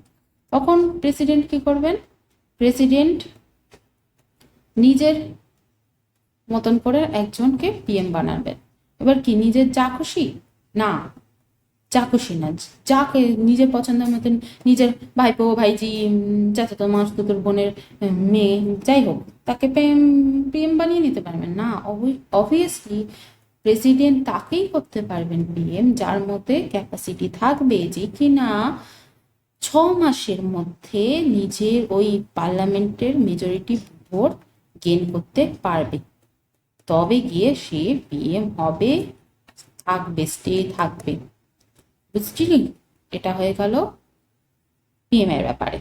তখন প্রেসিডেন্ট কি করবেন? প্রেসিডেন্ট নিজের মতন করে একজনকে পিএম বানাবেন। এবার কি নিজের যা খুশি? না, যা খুশি না, যাকে নিজের পছন্দের মতন, নিজের ভাইপো ভাইজি চাচাতো মাসতুতোর বোনের মেয়ে যাই হোক, তাকে পিএম বানিয়ে নিতে পারবেন না। অবভিয়াসলি প্রেসিডেন্ট তাকেই করতে পারবেন পিএম যার মধ্যে ক্যাপাসিটি থাকবে যে কিনা 6 মাসের মধ্যে নিজের ওই পার্লামেন্টের মেজরিটি ভোট গেইন করতে পারবে, তবে গিয়ে সে পিএম হবে, থাকবে, স্টে থাকবে। বুঝলি? এটা হয়ে গেল পিএম এর ব্যাপারে।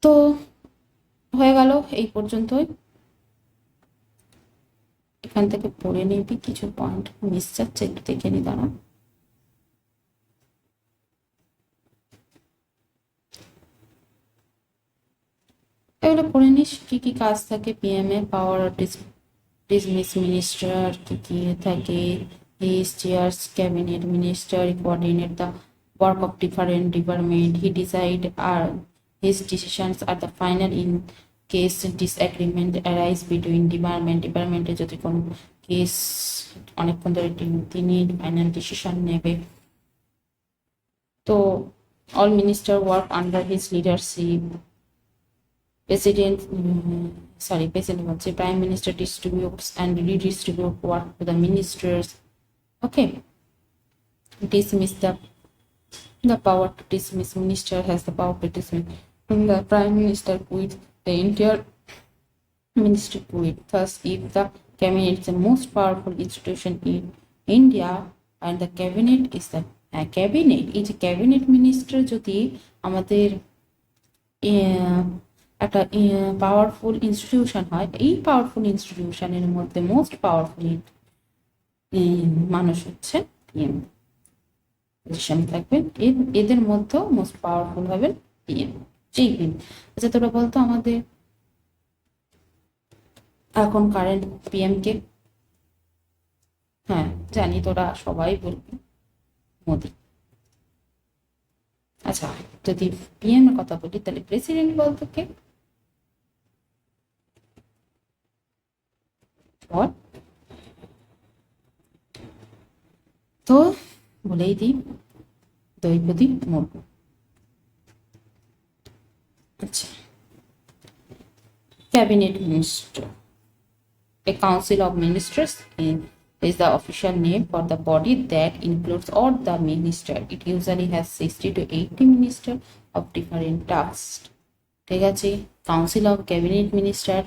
তো হয়ে গেল এই পর্যন্তই। এখান থেকে পড়ে নিবি, কিছু পয়েন্ট মিস যাচ্ছে, একটু দেখে নি দাঁড়া। এগুলো পড়ে নিস কি কি কাজ থাকে পিএম এ। পাওয়ার ডিসমিস মিনিস্টার কি কি থাকে, he chairs cabinet minister, coordinate the work of different department, he decide his decisions are the final in case disagreement arise between ডিপার্টমেন্টে যদি কোনো কেস অনেকক্ষণ ধরে তিনি ফাইনাল ডিসিশন নেবে। তো all minister work under his leadership, president বলছে, prime minister distributes and redistribute work to the ministers. Okay, dismiss the power to dismiss. Minister has the power to dismiss the prime minister quit the entire ministry quit. Thus, if the cabinet is the most powerful institution in India and the cabinet is the cabinet is a cabinet minister যদি আমাদের একটা powerful institution হয়, এই powerful ইনস্টিটিউশনের মধ্যে most powerful মানুষ হচ্ছে PM পজিশনে থাকবেন। এদের মধ্যে মোস্ট পাওয়ারফুল হবেন পিএম। আচ্ছা তোরা বলতো আমাদের এখন কারেন্ট পিএম কে? হ্যাঁ জানি, তোরা সবাই বলবি মোদি। আচ্ছা যদি পিএম এর কথা বলি তাহলে প্রেসিডেন্ট বলতো কে? তো বলেই দিই, দ্রৌপদী মুর্মু। আচ্ছা, cabinet minister, a council of ministers is the official name for the body that includes all the minister. It usually has 60 to 80 ministers of different tasks. ঠিক আছে, কাউন্সিল অফ ক্যাবিনেট মিনিস্টার,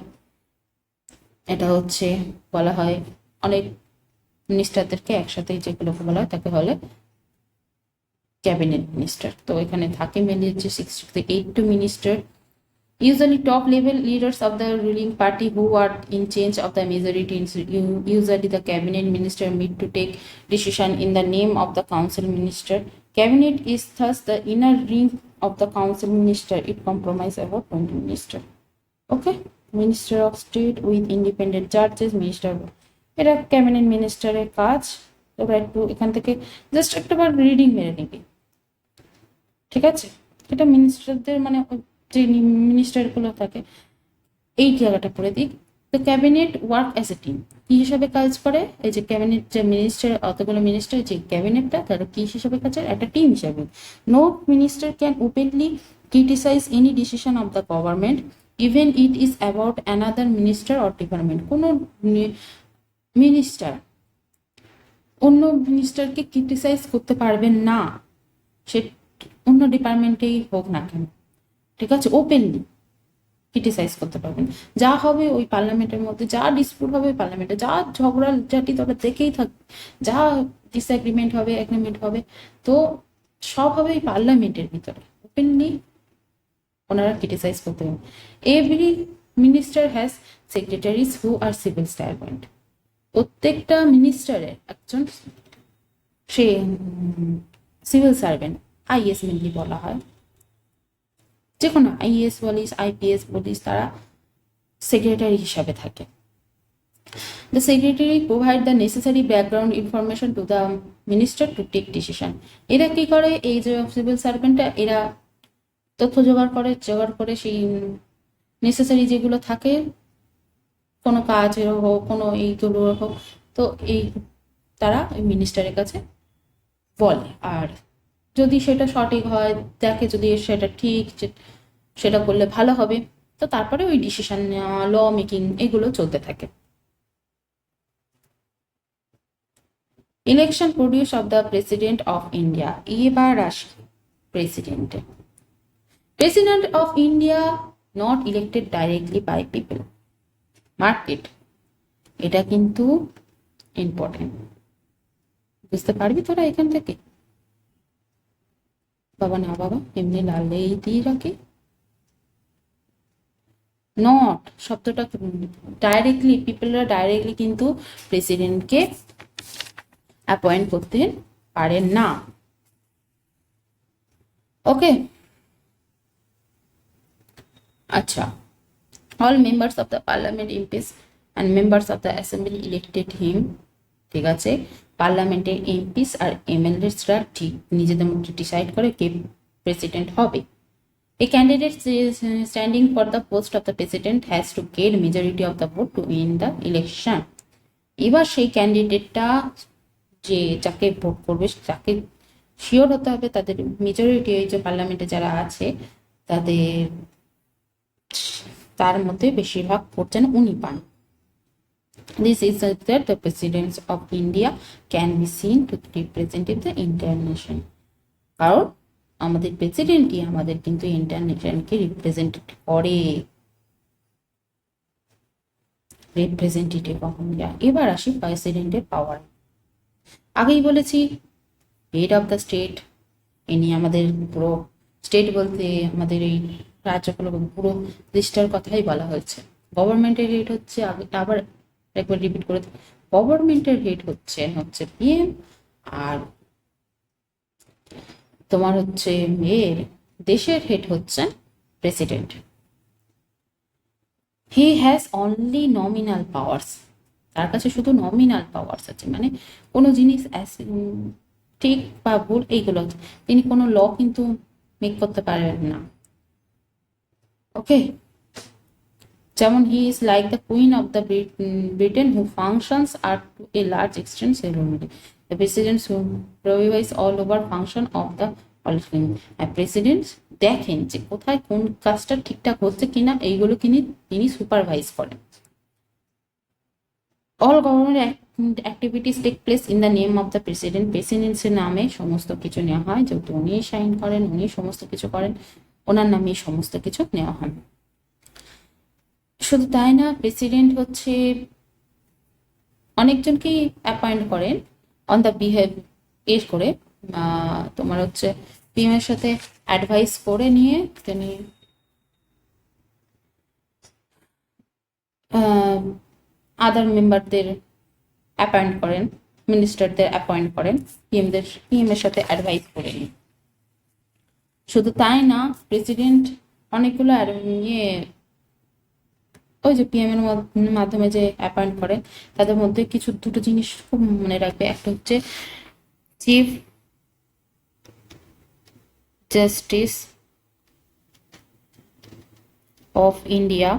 এটা হচ্ছে বলা হয় অনেক মিনিস্টারদেরকে একসাথে যেগুলোকে বলা হয় তাকে হলে ক্যাবিনেট মিনিস্টার। তো এখানে থাকে মেনলি হচ্ছে 60 to 80 minister, usually top level leaders of the ruling party who are in change of the majority. Usually the cabinet minister meet to take decision in the name of the council minister. Cabinet is thus the inner ring of the council minister. It comprises about 20 minister. Okay, minister of state with independent judges, minister, এটা cabinet মিনিস্টারের কাজ। তোমরা একটু এখান থেকে just একটাবার reading মেরে নিবি, ঠিক আছে? এটা মিনিস্টারদের মানে যে মিনিস্টারগুলো থাকে এই জায়গাটা করে দিই। তো cabinet work as a team, কি হিসাবে কাজ করে? এই যে ক্যাবিনেট যে মিনিস্টার, অতগুলো মিনিস্টার যে ক্যাবিনেটটা তারা কি হিসাবে কাজ করে? একটা টিম হিসাবে। No minister can openly criticise any decision of the government even it is about another minister or department. কোনো মিনিস্টার অন্য মিনিস্টারকে ক্রিটিসাইজ করতে পারবেন না, সে অন্য ডিপার্টমেন্টেই হোক না কেন, ঠিক আছে? ওপেনলি ক্রিটিসাইজ করতে পারবেন। যা হবে ওই পার্লামেন্টের মধ্যে, যা ডিসপুট হবে পার্লামেন্টে, যা ঝগড়া ঝাঁটি তোরা দেখেই থাকবে, যা ডিসএগ্রিমেন্ট হবে এগ্রিমেন্ট হবে, তো সব হবে এই পার্লামেন্টের ভিতরে। ওপেনলি ওনারা ক্রিটিসাইজ করতে পারবেন। Every minister has secretaries who are civil servant. প্রত্যেকটা মিনিস্টারের একজন সে সিভিল সার্ভেন্ট, আইএস মেনলি বলা হয়, যে কোনো আইএস বলিস আইপিএস বলিস, তারা সেক্রেটারি হিসাবে থাকে। The secretary provide the necessary background information to the minister to take decision. এরা কি করে? এই যে সিভিল সার্ভেন্টটা, এরা তথ্য জোগাড় করে সেই নেসেসারি যেগুলো থাকে, কোনো কাজের হোক কোনো এইগুলো হোক, তো এই তারা ওই মিনিস্টারের কাছে বলে। আর যদি সেটা সঠিক হয়, দেখে যদি সেটা ঠিক, সেটা করলে ভালো হবে, তো তারপরে ওই ডিসিশন নেওয়া, ল মেকিং এগুলো চলতে থাকে। Election produce of the president of India. এবার আসি প্রেসিডেন্টে। President of India not elected directly by people. Market, এটা কিন্তু ইম্পর্টেন্ট, বুঝতে পারবি তোরা এখান থেকে? বাবা না বাবা, এমনি লালেই দিয়ে রাখি। নট শব্দটা ডাইরেক্টলি, পিপলরা ডাইরেক্টলি কিন্তু প্রেসিডেন্টকে অ্যাপয়েন্ট করতে পারেন না। ওকে, আচ্ছা, all members of the parliament MPs and members of the assembly elected him, ঠিক আছে, পার্লামেন্টের এমপিস আর এমএলএসরা ঠিক নিজেদের মধ্যে ডিসাইড করে কে প্রেসিডেন্ট হবে। A candidate standing for the post of the president has to get majority of the vote to win the election. এবার সেই ক্যান্ডিডেটটা যে যাকে ভোট করবে তাকে শিওর হতে হবে তাদের মেজরিটি, এই যে পার্লামেন্টে যারা আছে তাদের তার মধ্যে বেশিরভাগ ভোট যেন উনি পান। This is that the president of India can be seen to represent the entire nation. কারণ আমাদের প্রেসিডেন্টই আমাদের কিন্তু ইন্টারন্যাশনালকে রিপ্রেজেন্ট করে, রিপ্রেজেন্টেটিভ অফ ইন্ডিয়া। এবার আসি প্রেসিডেন্টের পাওয়ার। আগেই বলেছি হেড অফ দ্য স্টেট, ইনি আমাদের পুরো স্টেট বলতে আমাদের এই রাজ্যগুলো পুরো দেশটার কথাই বলা হয়েছে। গভর্নমেন্টের হেড হচ্ছে, আবার একবার রিপিট করে, গভর্নমেন্টের হেড হচ্ছে পিএম, আর তোমার হচ্ছে এর দেশের হেড হচ্ছে president. He has only nominal powers, তার কাছে শুধু নমিনাল পাওয়ার্স আছে, মানে কোনো জিনিস ঠিক বা ভুল এইগুলো, তিনি কোনো ল কিন্তু মেক করতে পারেন না। ওকে, যেমন he is like the queen of the Britain who functions are to a large extent ceremony. The president supervise all over function of the president দেখেন যে কোথায় কোন কাজটা ঠিকঠাক হচ্ছে কিনা, এইগুলো তিনি সুপারভাইজ করেন। All government activities take place in the name of the president, প্রেসিডেন্টের নামে সমস্ত কিছু নেওয়া হয়, যেহেতু উনি সাইন করেন, উনি সমস্ত কিছু করেন, ওনার নামে সমস্ত কিছু নেওয়া হয়। শুধু তাই না, প্রেসিডেন্ট হচ্ছে অনেকজনকেই অ্যাপয়েন্ট করেন অন দ্য বিহেভ করে, তোমার হচ্ছে পিএম এর সাথে অ্যাডভাইস করে নিয়ে তিনি আদার মেম্বারদের অ্যাপয়েন্ট করেন, মিনিস্টারদের অ্যাপয়েন্ট করেন পিএম এর সাথে অ্যাডভাইস করে নিয়ে। শুধু তাই না, প্রেসিডেন্ট অনেকগুলো ওই যে পিএম এর মাধ্যমে যে অ্যাপয়েন্ট করেন তাদের মধ্যে দুটো জিনিস খুব মনে রাখবে। একটা হচ্ছে চিফ জাস্টিস অফ ইন্ডিয়া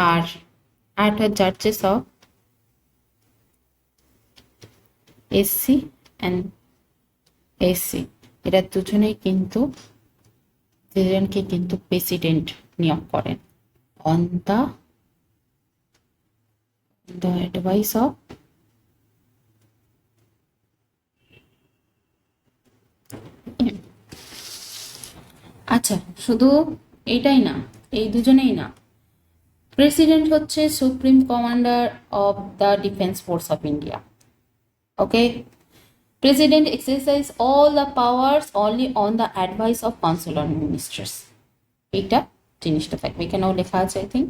আর একটা জাজেস অফ এসসি অ্যান্ড এসসি। এরা দুজনেই কিন্তু দুজনকে কিন্তু প্রেসিডেন্ট নিয়োগ করেন অন দ্য অ্যাডভাইস অফ আচ্ছা, শুধু এইটাই না, এই দুজনেই না, প্রেসিডেন্ট হচ্ছে supreme commander of the defence force of India. Okay, president exercise all the powers only on the advice of council of ministers. এইটা জিনিসটা থাকবে, এখানেও লেখা আছে আই থিঙ্ক,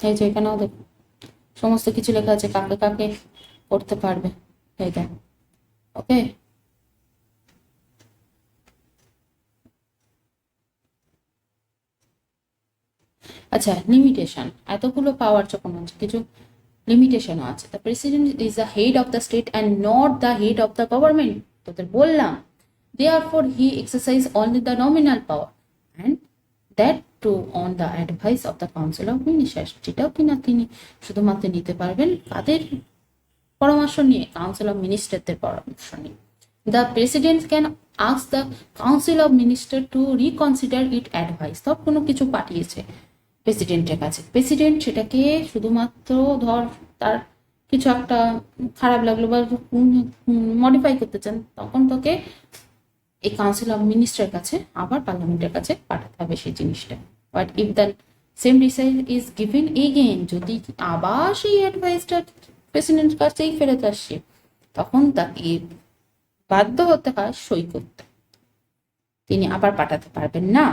এই যে এখানেও সমস্ত কিছু লেখা আছে কাকে কাকে করতে পারবে এইটা। ওকে, আচ্ছা, লিমিটেশন, এতগুলো পাওয়ার যখন আছে কিছু লিমিটেশনও আছে। The president is the head of the state and not the head of the government, তোদের বললাম। Therefore he exercise only the nominal power and that too on the advice of the council of ministers, যেটাও কিনা তিনি শুধুমাত্র নিতে পারবেন কাদের পরামর্শ নিয়ে, কাউন্সিল অফ মিনিস্টারদের পরামর্শ নিয়ে। The president can ask the council of minister to reconsider it advice, সব কোনো কিছু পাঠিয়েছে প্রেসিডেন্টের কাছে, প্রেসিডেন্ট সেটাকে শুধুমাত্র ধর তার কিছু একটা খারাপ লাগলো বা মডিফাই করতে চান, তখন তোকে এই কাউন্সিল অফ মিনিস্টার কাছে আবার পার্লামেন্টের কাছে পাঠাতে হবে সেই জিনিসটা। But if the same decide is given again, যদি আবার সেই অ্যাডভাইসটা প্রেসিডেন্টের কাছেই ফেরত আসছে, তখন তাকে বাধ্য হতে হয় সই করতে, তিনি আবার পাঠাতে পারবেন না।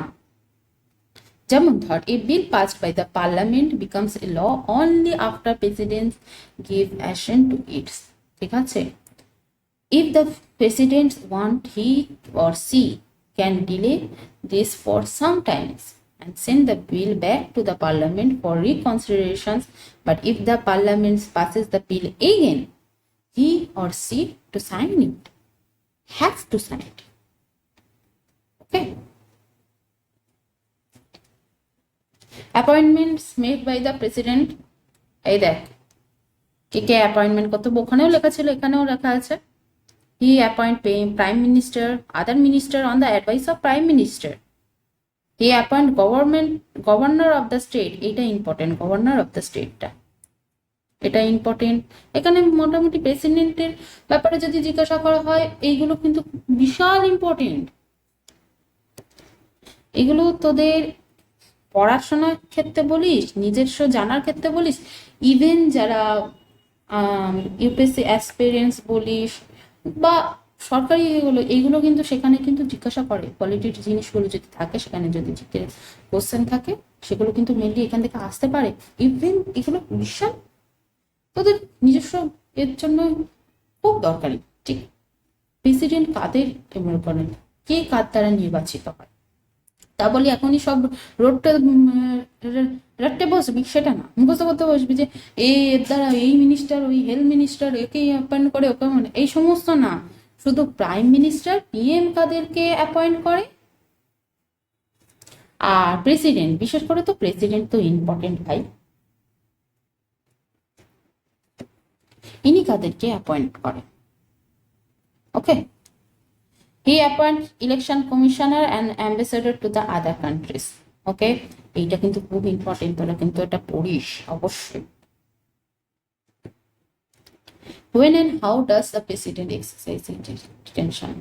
যেমন ধর, a bill passed by the parliament becomes a law only after president give assent to it, ঠিক আছে? If the president want, he or she can delay this for some times and send the bill back to the parliament for reconsiderations, but if the parliament passes the bill again, he or she to sign it, has to sign it. Okay. Appointments made by the president, এই দেখ কে কে appointment করতে, ওখানেও লেখা ছিল, এখানেও লেখা আছে। He appoint prime minister, other minister on the advice of prime minister. He appoint governor of the state, এটা ইম্পর্টেন্ট, গভর্নর অফ দ্য স্টেটটা, এটা ইম্পর্টেন্ট। এখানে মোটামুটি প্রেসিডেন্টের ব্যাপারে যদি জিজ্ঞাসা করা হয়, এইগুলো কিন্তু বিশাল ইম্পর্টেন্ট। এগুলো তোদের পড়াশোনার ক্ষেত্রে বলিস, নিজস্ব জানার ক্ষেত্রে বলিস, ইভেন যারা ইউপিএসসি অ্যাসপিরেন্টস বলিস বা সরকারি এইগুলো কিন্তু সেখানে কিন্তু জিজ্ঞাসা করে। পলিটিক্স জিনিসগুলো যদি থাকে, সেখানে যদি কোশ্চেন থাকে, সেগুলো কিন্তু মেনলি এখান থেকে আসতে পারে। ইভেন এগুলো বিশাল তোদের নিজস্ব এর জন্য খুব দরকারি। ঠিক, প্রেসিডেন্ট কাদের মনে করেন, কে কার দ্বারা নির্বাচিত হয়, তা বলি এখনই সব রাটতে বসবি সেটা না, মুখস্থ করতে বসবি যে এর দ্বারা এই মিনিস্টার, ওই হেলথ মিনিস্টার একেই অ্যাপয়েন্ট করে, ওকে মানে এই সমস্ত না। শুধু প্রাইম মিনিস্টার, পিএম কাদেরকে অ্যাপয়েন্ট করে, আর প্রেসিডেন্ট, বিশেষ করে তো প্রেসিডেন্ট তো ইম্পর্টেন্ট ভাই, ইনি কাদেরকে অ্যাপয়েন্ট করে। ওকে। He appoints election commissioner and ambassador to the other countries. Okay, এইটা কিন্তু খুব ইম্পর্টেন্ট, তোরা কিন্তু এটা পড়িস অবশ্যই। When and how does the president exercise detention?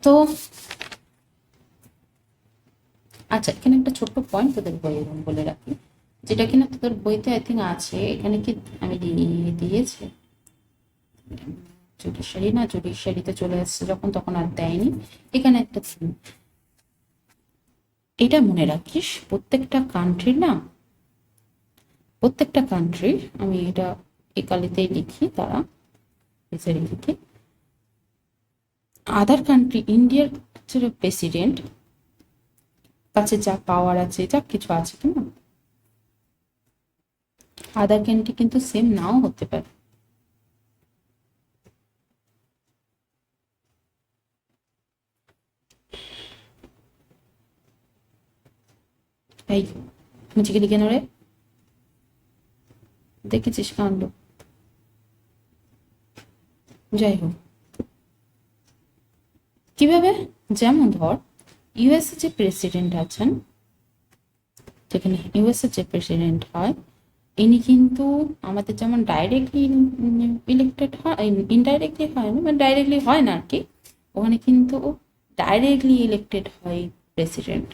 তো আচ্ছা, এখানে একটা ছোট্ট পয়েন্ট তোদের বইয়ে বলে রাখি, যেটা কিনা তোদের বইতে আই থিঙ্ক আছে, এখানে কি আমি দিয়েছি, জুডিশিয়ারিতে চলে আসছে যখন, তখন আর দেয়নি। এখানে একটা এটা মনে রাখিস, প্রত্যেকটা কান্ট্রি, আমি এটা একালিতেই লিখি, তারা লিখি, আদার কান্ট্রি, ইন্ডিয়ার প্রেসিডেন্ট কাছে যা পাওয়ার আছে, যা কিছু আছে কিনা, আদার কান্ট্রি কিন্তু সেম নাও হতে পারে। এই মুচিকে লিখে নড়ে দেখেছিস কাণ্ড। যাই হোক, কিভাবে, যেমন ধর ইউএসএ যে প্রেসিডেন্ট আছেন, যেখানে ইউএসএ যে প্রেসিডেন্ট হয়, ইনি কিন্তু আমাদের যেমন ডাইরেক্টলি ইলেক্টেড হয়, ইনডাইরেক্টলি হয় না, মানে ডাইরেক্টলি হয় না আর কি, ওখানে কিন্তু ডাইরেক্টলি ইলেক্টেড হয় প্রেসিডেন্ট।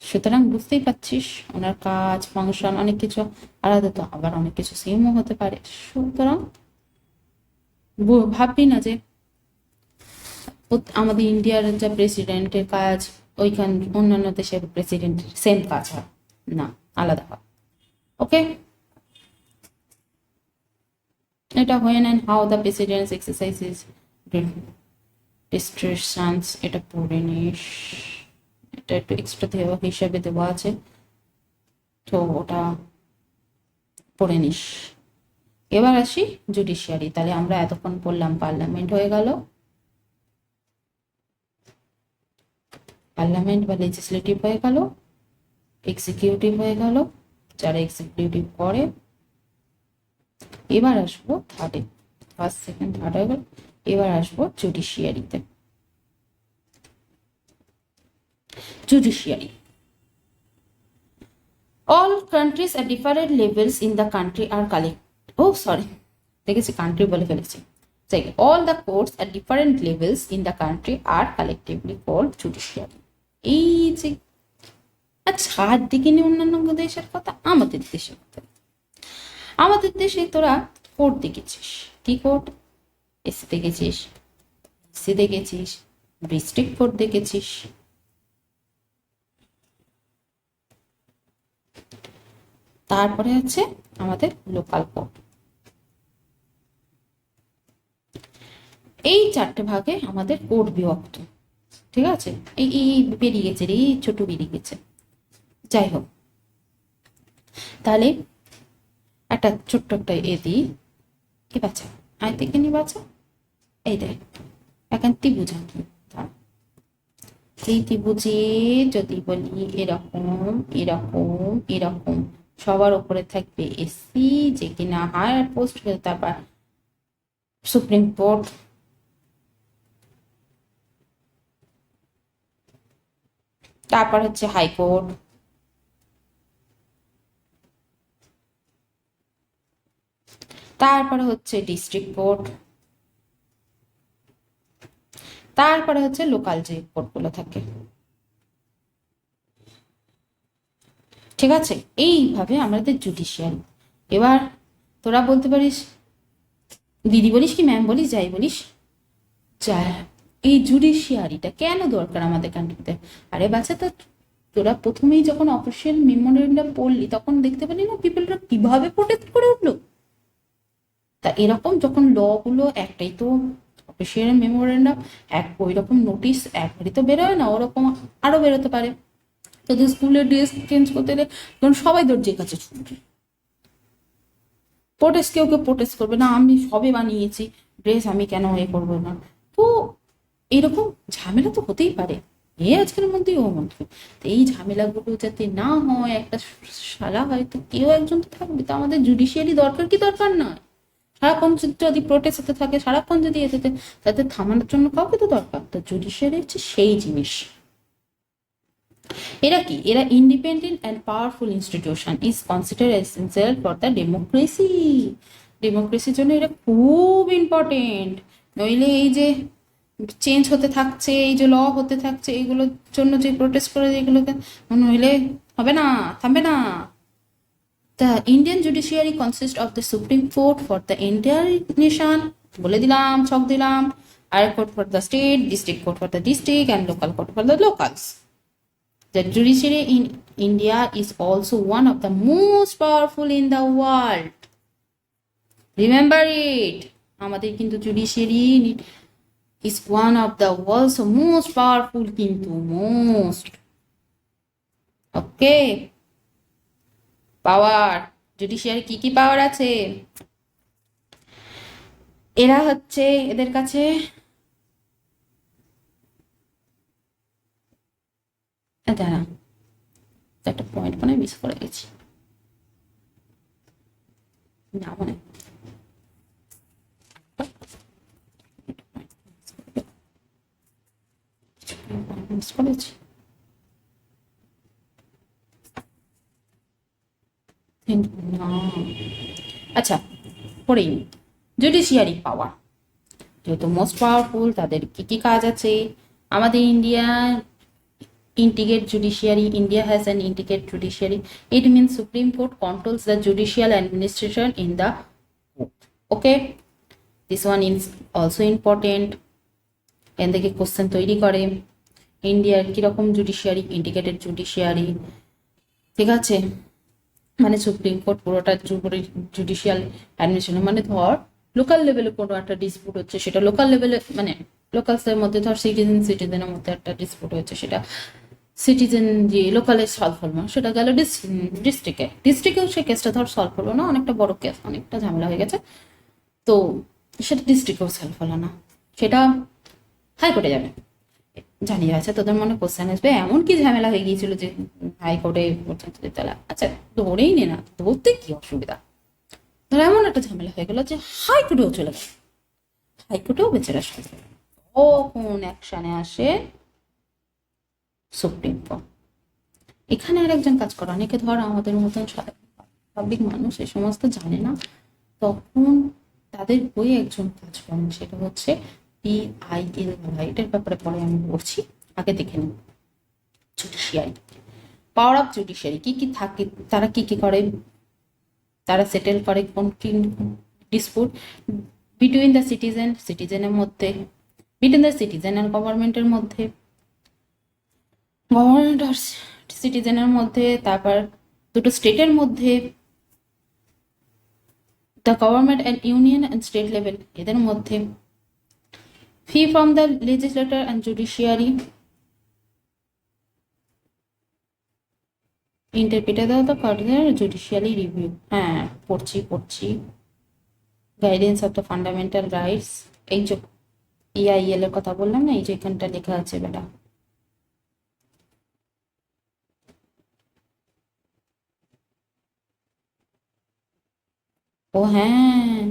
সুতরাং বুঝতেই পারছিস ওনার কাজ, ফাংশন অনেক কিছু আলাদা, তো আবার অনেক কিছু সেমও হতে পারে। সুতরাং ভাববি না যে আমাদের ইন্ডিয়ার যা প্রেসিডেন্টের কাজ ওইখান অন্যান্য দেশের প্রেসিডেন্ট সেম কাজ হয় না, আলাদা হয়। ওকে, এটা when and how the president's exercises restrictions, এটা পড়ে নিস, এটা একটু এক্সট্রা দেওয়া হিসাবে দেওয়া আছে, তো ওটা পড়ে নিস। এবার আসি জুডিশিয়ারি। তাহলে আমরা এতক্ষণ পড়লাম পার্লামেন্ট হয়ে গেল, পার্লামেন্ট বা লেজিসলেটিভ হয়ে গেল, এক্সিকিউটিভ হয়ে গেল, যারা এক্সিকিউটিভ করে। এবার আসবো থার্ডে, ফার্স্ট সেকেন্ড থার্ড হয়ে গেল, এবার আসবো জুডিশিয়ারিতে। Judiciary, all countries at different levels in the country are দেখেছি কান্ট্রি বলে ফেলেছি। all the courts at different levels in the country are collectively called judiciary. এই যে ছাড় দিকে নিয়ে অন্যান্য দেশের কথা, আমাদের দেশের কথা, আমাদের দেশে তোরা কোর্ট দেখেছিস, কি কোর্ট? এসি দেখেছিস, সি দেখেছিস, ডিস্ট্রিক্ট কোর্ট দেখেছিস। তারপরে আছে আমাদের লোকাল কোর্ট। এই চারটে ভাগে আমাদের কোর্ট বিভক্ত, ঠিক আছে? এই এই বেরিয়ে গেছে রে, ছোট বেরিয়ে গেছে। যাই হোক, তাহলে একটা ছোট্ট একটা দিই, কি বাচ্চা আয় থেকে নি বাচ্চা, এই দেখ এখন ত্রিভুজ আঁকি। এই ত্রিভুজে যদি বলি এরকম এরকম এরকম, সবার উপরে থাকবে এসি, যে কিনা হায়ার পোস্ট, তারপর সুপ্রিম কোর্ট, তারপর হচ্ছে হাইকোর্ট, তারপরে হচ্ছে ডিস্ট্রিক্ট কোর্ট, তারপরে হচ্ছে লোকাল যে কোর্টগুলো থাকে, ঠিক আছে? এইভাবে আমাদের জুডিশিয়ারি। এবার তোরা বলতে পারিস, দিদি বলিস কি ম্যাম বলিস, যাই বলিস, যা এই জুডিশিয়ারিটা কেন দরকার আমাদের কান্ট্রিতে? আরে বাচ্চা, তো তোরা প্রথমেই যখন অফিসিয়াল মেমোরেন্ডাম পড়লি তখন দেখতে পেলি না পিপলরা কিভাবে প্রোটেস্ট করে উঠলো? তা এরকম যখন ল গুলো, একটাই তো অফিসিয়াল মেমোরেন্ডাম, এক ওই রকম নোটিশ একবারই তো বেরোয় না, ওরকম আরো বেরোতে পারে। তোদের স্কুলের ড্রেস চেঞ্জ করতে গেলে তখন সবাই দর্জির কাছে ছুটবে, প্রোটেস্ট, কেউ কেউ প্রোটেস্ট করবে না, আমি সবে বানিয়েছি ড্রেস, আমি কেন এ করবো না। তো এরকম ঝামেলা তো হতেই পারে, এ আজকের মধ্যে ও মধ্যে। তো এই ঝামেলাগুলো যাতে না হয়, একটা শালা হয়তো কেউ একজন তো থাকবে। তো আমাদের জুডিশিয়ারি দরকার কি দরকার নয়? সারাক্ষণ যদি প্রোটেস্ট হতে থাকে, সারাক্ষণ যদি এতে, তাদের থামানোর জন্য কাউকে তো দরকার। তো জুডিশিয়ারি হচ্ছে সেই জিনিস। এরা কি? এরা independent and powerful institution, is consider essential for the democracy. ডেমোক্রেসির জন্য এটা খুব ইম্পর্টেন্ট। নইলে এই যে চেঞ্জ হতে থাকছে, এই যে ল হতে থাকছে, এইগুলোর জন্য যে প্রোটেস্ট করে, এগুলোকে নইলে হবে না, থামবে না। The Indian judiciary consists of the Supreme Court for the entire nation, বলে দিলাম, ছক দিলাম, higher court for the state, district court for the district, and local court for the locals. The judiciary in India is also one of the most powerful in the world. Remember it. আমাদের কিন্তু judiciary is one of the world's most powerful, কিন্তু most. Okay. পাওয়ার, judiciary কি কি পাওয়ার আছে? এরা হচ্ছে, এদের কাছে দাঁড়া, একটা পয়েন্ট মানে মিস করে গেছি, না মনে মিস করেছি। আচ্ছা, পড়েই জুডিশিয়ারি পাওয়ার যেহেতু মোস্ট পাওয়ারফুল, তাদের কি কি কাজ আছে? আমাদের India integrate judiciary. India has an integrate judiciary. It means Supreme Court controls the judicial administration in the court. Okay, this one is also important. এখান থেকে কোশ্চেন তৈরি করে, ইন্ডিয়ার কিরকম জুডিশিয়ারি, ইন্টিগ্রেটেড জুডিশিয়ারি, ঠিক আছে? মানে সুপ্রিম কোর্ট পুরোটা জুডিশিয়াল অ্যাডমিনিস্ট্রেশন, মানে ধর লোকাল লেভেলে কোনো একটা ডিসপুট হচ্ছে, সেটা লোকাল লেভেলে, মানে লোকালসের মধ্যে ধর সিটিজেনের মধ্যে একটা ডিসপুট হচ্ছে, সেটা সিটিজেন যে লোকালে সলভ হলো না, সেটা গেল ডিস্ট্রিক্টেও সেই কেসটা ধর সলভ হলো না, অনেকটা বড় কেস, অনেকটা ঝামেলা হয়ে গেছে, তো সেটা ডিস্ট্রিক্টেও সলভ হলো না, সেটা হাইকোর্টে যাবে। জানি আছে তোদের মনে কোশ্চেন আসবে, এমন কি ঝামেলা হয়ে গিয়েছিল যে হাইকোর্টে পর্যন্ত যেতে হলো? আচ্ছা, ধরেই নে না, ধরতে কি অসুবিধা, ধর এমন একটা ঝামেলা হয়ে গেল যে হাইকোর্টেও চলে গেল, হাইকোর্টেও বেচারা সাজবে, তখন অ্যাকশনে আসে সুপ্রিম কোর্ট। এখানে আর একজন কাজ করে, অনেকে ধর আমাদের মতন পাবলিক মানুষ এই সমস্ত জানে না, তখন তাদের বই একজন কাজ করেন, সেটা হচ্ছে PIL বলা। এটার ব্যাপারে পরে আমি বলছি, আগে দেখে নিন। জুডিশিয়ারি পাওয়ার অফ জুডিশিয়ারি কি কি থাকে, তারা কি কি করে? তারা সেটেল করে কোন কি ডিসপুট বিটুইন দ্য সিটিজেনের মধ্যে, বিটুইন দ্য সিটিজেন আর গভর্নমেন্টের মধ্যে, গভর্নমেন্ট আর সিটিজেনের মধ্যে, তারপর দুটো স্টেটের মধ্যে, the government and union and state level এদের মধ্যে, fee from the legislator and judiciary, interpreted of the further judicially review. হ্যাঁ, পড়ছি। Guidance of the fundamental rights, এই যে ইআইএল এর কথা বললাম না, এই যে এখানটা লেখা আছে বেটা। ও হ্যাঁ,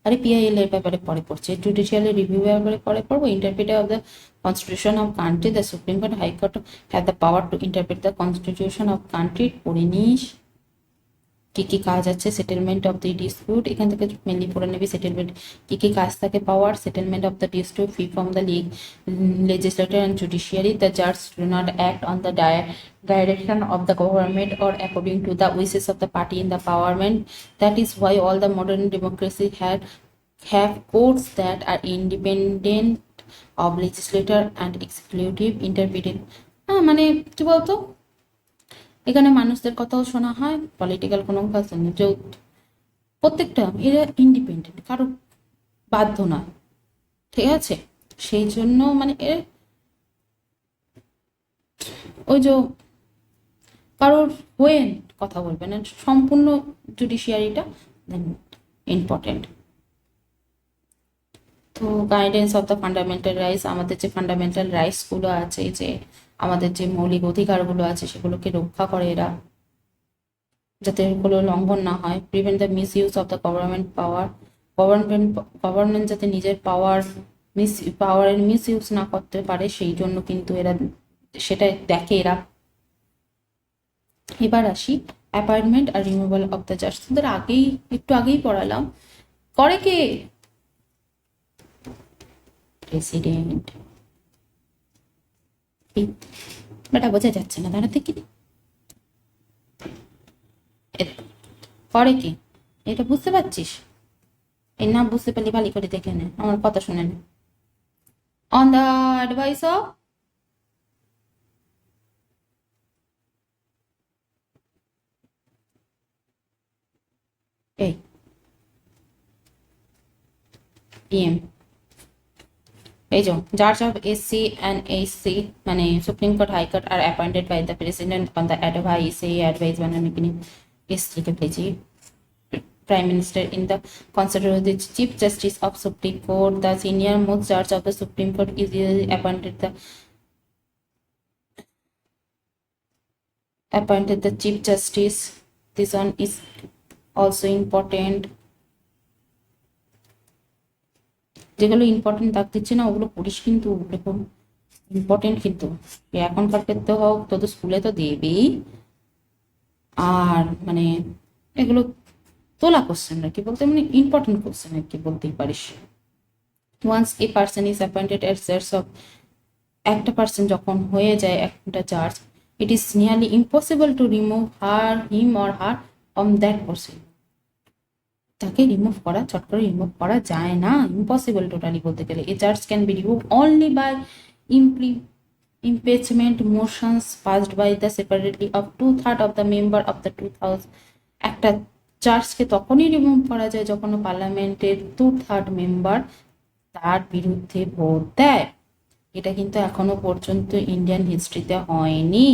আরে পিআইএল এর ব্যাপারে পরে পড়ছে, জুডিশিয়ালি রিভিউ ব্যাপারে পরে পড়বো। Interpreter of the constitution of country, the supreme court, high court have the power to interpret the constitution of country. পড়ে নিস কি কি কাজ আছে, সেটেলমেন্ট অফ দ্য ডিসপিউট, এখান থেকে মেনলি পড়ে নেবি সেটেলমেন্ট কি কি কাজ থাকে power, settlement of the dispute, fee from the legislature and judiciary, the judge do not act on the direction of the government or according to the wishes of the party in the parliament. That is why all the modern democracy have courts that are independent of legislature and executive interpreted. মানে কি বলতো, এখানে মানুষদের কথাও শোনা হয়, political কোনো কাজ নেই, যে প্রত্যেকটা এরা ইন্ডিপেন্ডেন্ট, কারো বাধ্য না, ঠিক আছে। সেই জন্য মানে ওই যে কারোর হয়ে কথা বলবে না, সম্পূর্ণ জুডিশিয়ারিটা দেন ইম্পর্টেন্ট। তো guidance of the fundamental rights, আমাদের যে ফান্ডামেন্টাল রাইটসগুলো আছে, যে আমাদের যে মৌলিক অধিকারগুলো আছে সেগুলোকে রক্ষা করে এরা, যাতে এগুলো লঙ্ঘন না হয়। Prevent the miss use of the government power, government যাতে নিজের পাওয়ারের মিস ইউজ না করতে পারে সেই জন্য কিন্তু এরা সেটা দেখে এরা। এবার আসি অ্যাপয়েন্টমেন্ট আর রিমুভাল অফ দ্য জাজ, তোদের একটু আগেই পড়ালাম, করে কে? প্রেসিডেন্ট। বেটা বোঝা যাচ্ছে না, দাঁড়াতে কি করে কি, এটা বুঝতে পারছিস? এই না বুঝতে পারলি ভালো করে দেখে নে, আমার কথা শুনে নে। অন দ্য অ্যাডভাইস অফ এই পিএম, এই যে জাজ অফ এসসি অ্যান্ড এইচসি মানে supreme court, high court are appointed by the president on the advice, এই অ্যাডভাইস বানানো কিনি এস লিখে ফেলেছি। Prime Minister in the consider the Chief Justice of Supreme Court, the senior most judge of the Supreme Court is appointed the Chief Justice. This one is also important. যেগুলো important দাগ দিচ্ছে না ওগুলো পড়িস কিন্তু, দেখুন ইম্পর্টেন্ট কিন্তু, এখনকার ক্ষেত্রে হোক তোদের স্কুলে তো দেবেই, আর মানে এগুলো তোলা কোশ্চেন আর কি বলতে, মানে ইম্পর্টেন্ট কোশ্চেন আর কি বলতেই পারিস। Once a person is appointed as জাজ অফ, একটা পার্সন যখন হয়ে যায় একটা জাজ, it is nearly impossible to remove him or her from that person. তাকে রিমুভ করা, চট করে রিমুভ করা যায় না, ইম্পসিবল টোটালি বলতে গেলে। A charge can be remove only by impeachment motions passed by the separately of 2/3 of the member of the 2000। একটা চার্জকে তখনই রিমুভ করা যায় যখন পার্লামেন্টের 2/3 মেম্বার তার বিরুদ্ধে ভোট দেয়। এটা কিন্তু এখনো পর্যন্ত ইন্ডিয়ান হিস্ট্রিতে হয়নি,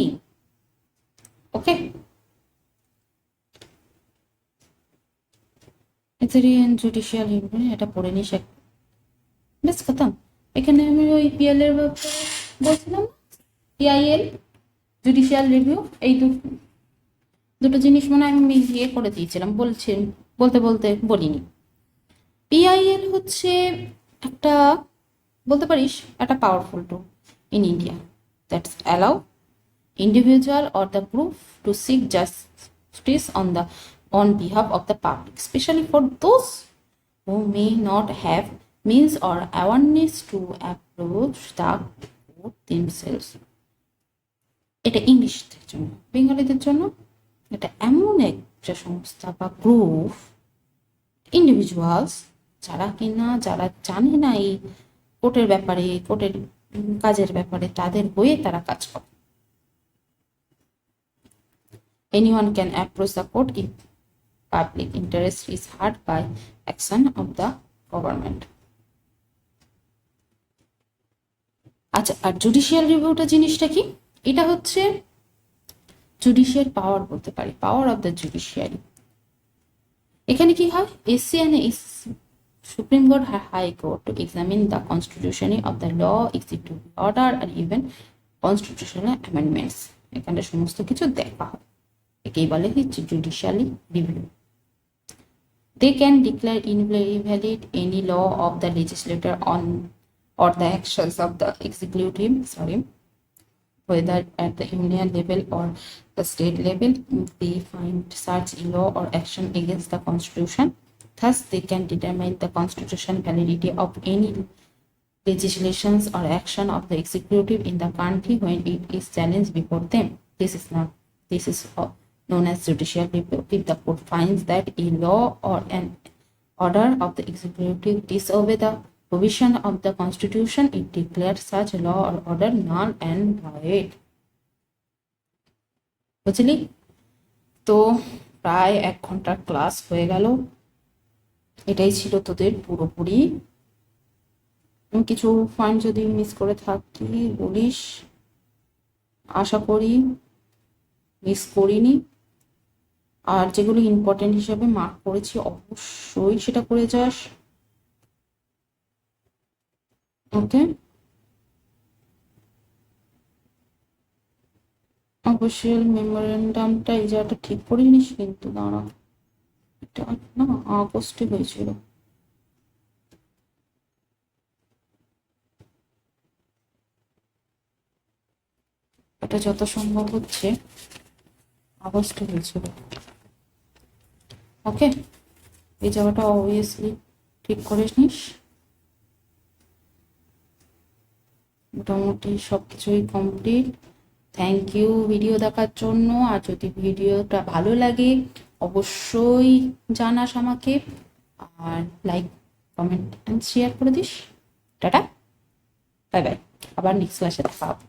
ওকে। জুডিশিয়াল এটা পড়ে নিস, বেশ খতম। এখানে আমি ওই পিএল এর বলছিলাম, পিআইএল জুডিশিয়াল রিভিউ, এই দুটো জিনিস মনে আমি ইয়ে করে দিয়েছিলাম, বলতে বলতে বলিনি। পিআইএল হচ্ছে একটা বলতে পারিস একটা powerful tool in India that's allow individual or the group to seek justice on behalf of the public, especially for those who may not have means or awareness to approach the court themselves. এটা ইংলিশদের জন্য, বেঙ্গলিদের জন্য এটা এমন এক একটা সংস্থা বা গ্রুপ, ইন্ডিভিজুয়ালস, যারা জানে না এই কোর্টের ব্যাপারে, কোর্টের কাজের ব্যাপারে, তাদের হয়ে তারা কাজ করে। Anyone can approach the court if public interest is hurt by action of the government. আচ্ছা, আর জুডিশিয়াল রিভিউটা জিনিসটা কি? এটা হচ্ছে জুডিশিয়াল পাওয়ার বলতে পারি, পাওয়ার অফ দ্য জুডিশিয়ারি। এখানে কি হয়, এসসি অ্যান্ড সুপ্রিম কোর্ট আর high court to examine the constitution of the law, executive order আর ইভেন কনস্টিটিউশনাল অ্যামেন্ডমেন্টস, এখানে সমস্ত কিছু দেখা হয়। একেই বলে হচ্ছে judicially review. They can declare invalid any law of the legislator on or the actions of the executive, whether at the union level or the state level, if they find such a law or action against the constitution. Thus, they can determine the constitutional validity of any legislations or action of the executive in the country when it is challenged before them. This is known as judicial review. If the court finds that a law or an order of the executive disobey the provision of the constitution, it declares such a law or order null and void. বুঝলি? তো প্রায় 1 ঘন্টার class হয়ে গেল। এটাই ছিল তোদের পুরোপুরি। কিছু পয়েন্ট যদি মিস করে থাকি বলিস, আশা করি মিস করিনি। আর যেগুলো ইম্পর্টেন্ট হিসেবে মার্ক করেছি অবশ্যই সেটা করে যাস। ওকে, অফিসিয়াল মেমোরেন্ডামটা এই জায়গাটা ঠিক করে নিস কিন্তু। দাঁড়া, এটা না আগস্টে হয়েছিল। এটা যত সম্ভব হচ্ছে আগস্টে হয়েছিল। ওকে, এই জায়গাটা অবভিয়াসলি ঠিক করে নিস। মোটামুটি সব কিছুই কমপ্লিট। থ্যাংক ইউ ভিডিও দেখার জন্য। আর যদি ভিডিওটা ভালো লাগে অবশ্যই জানাস আমাকে, আর লাইক, কমেন্ট অ্যান্ড শেয়ার করে দিস। টাটা, বাই বাই, আবার নেক্সট ক্লাসে দেখা হবে।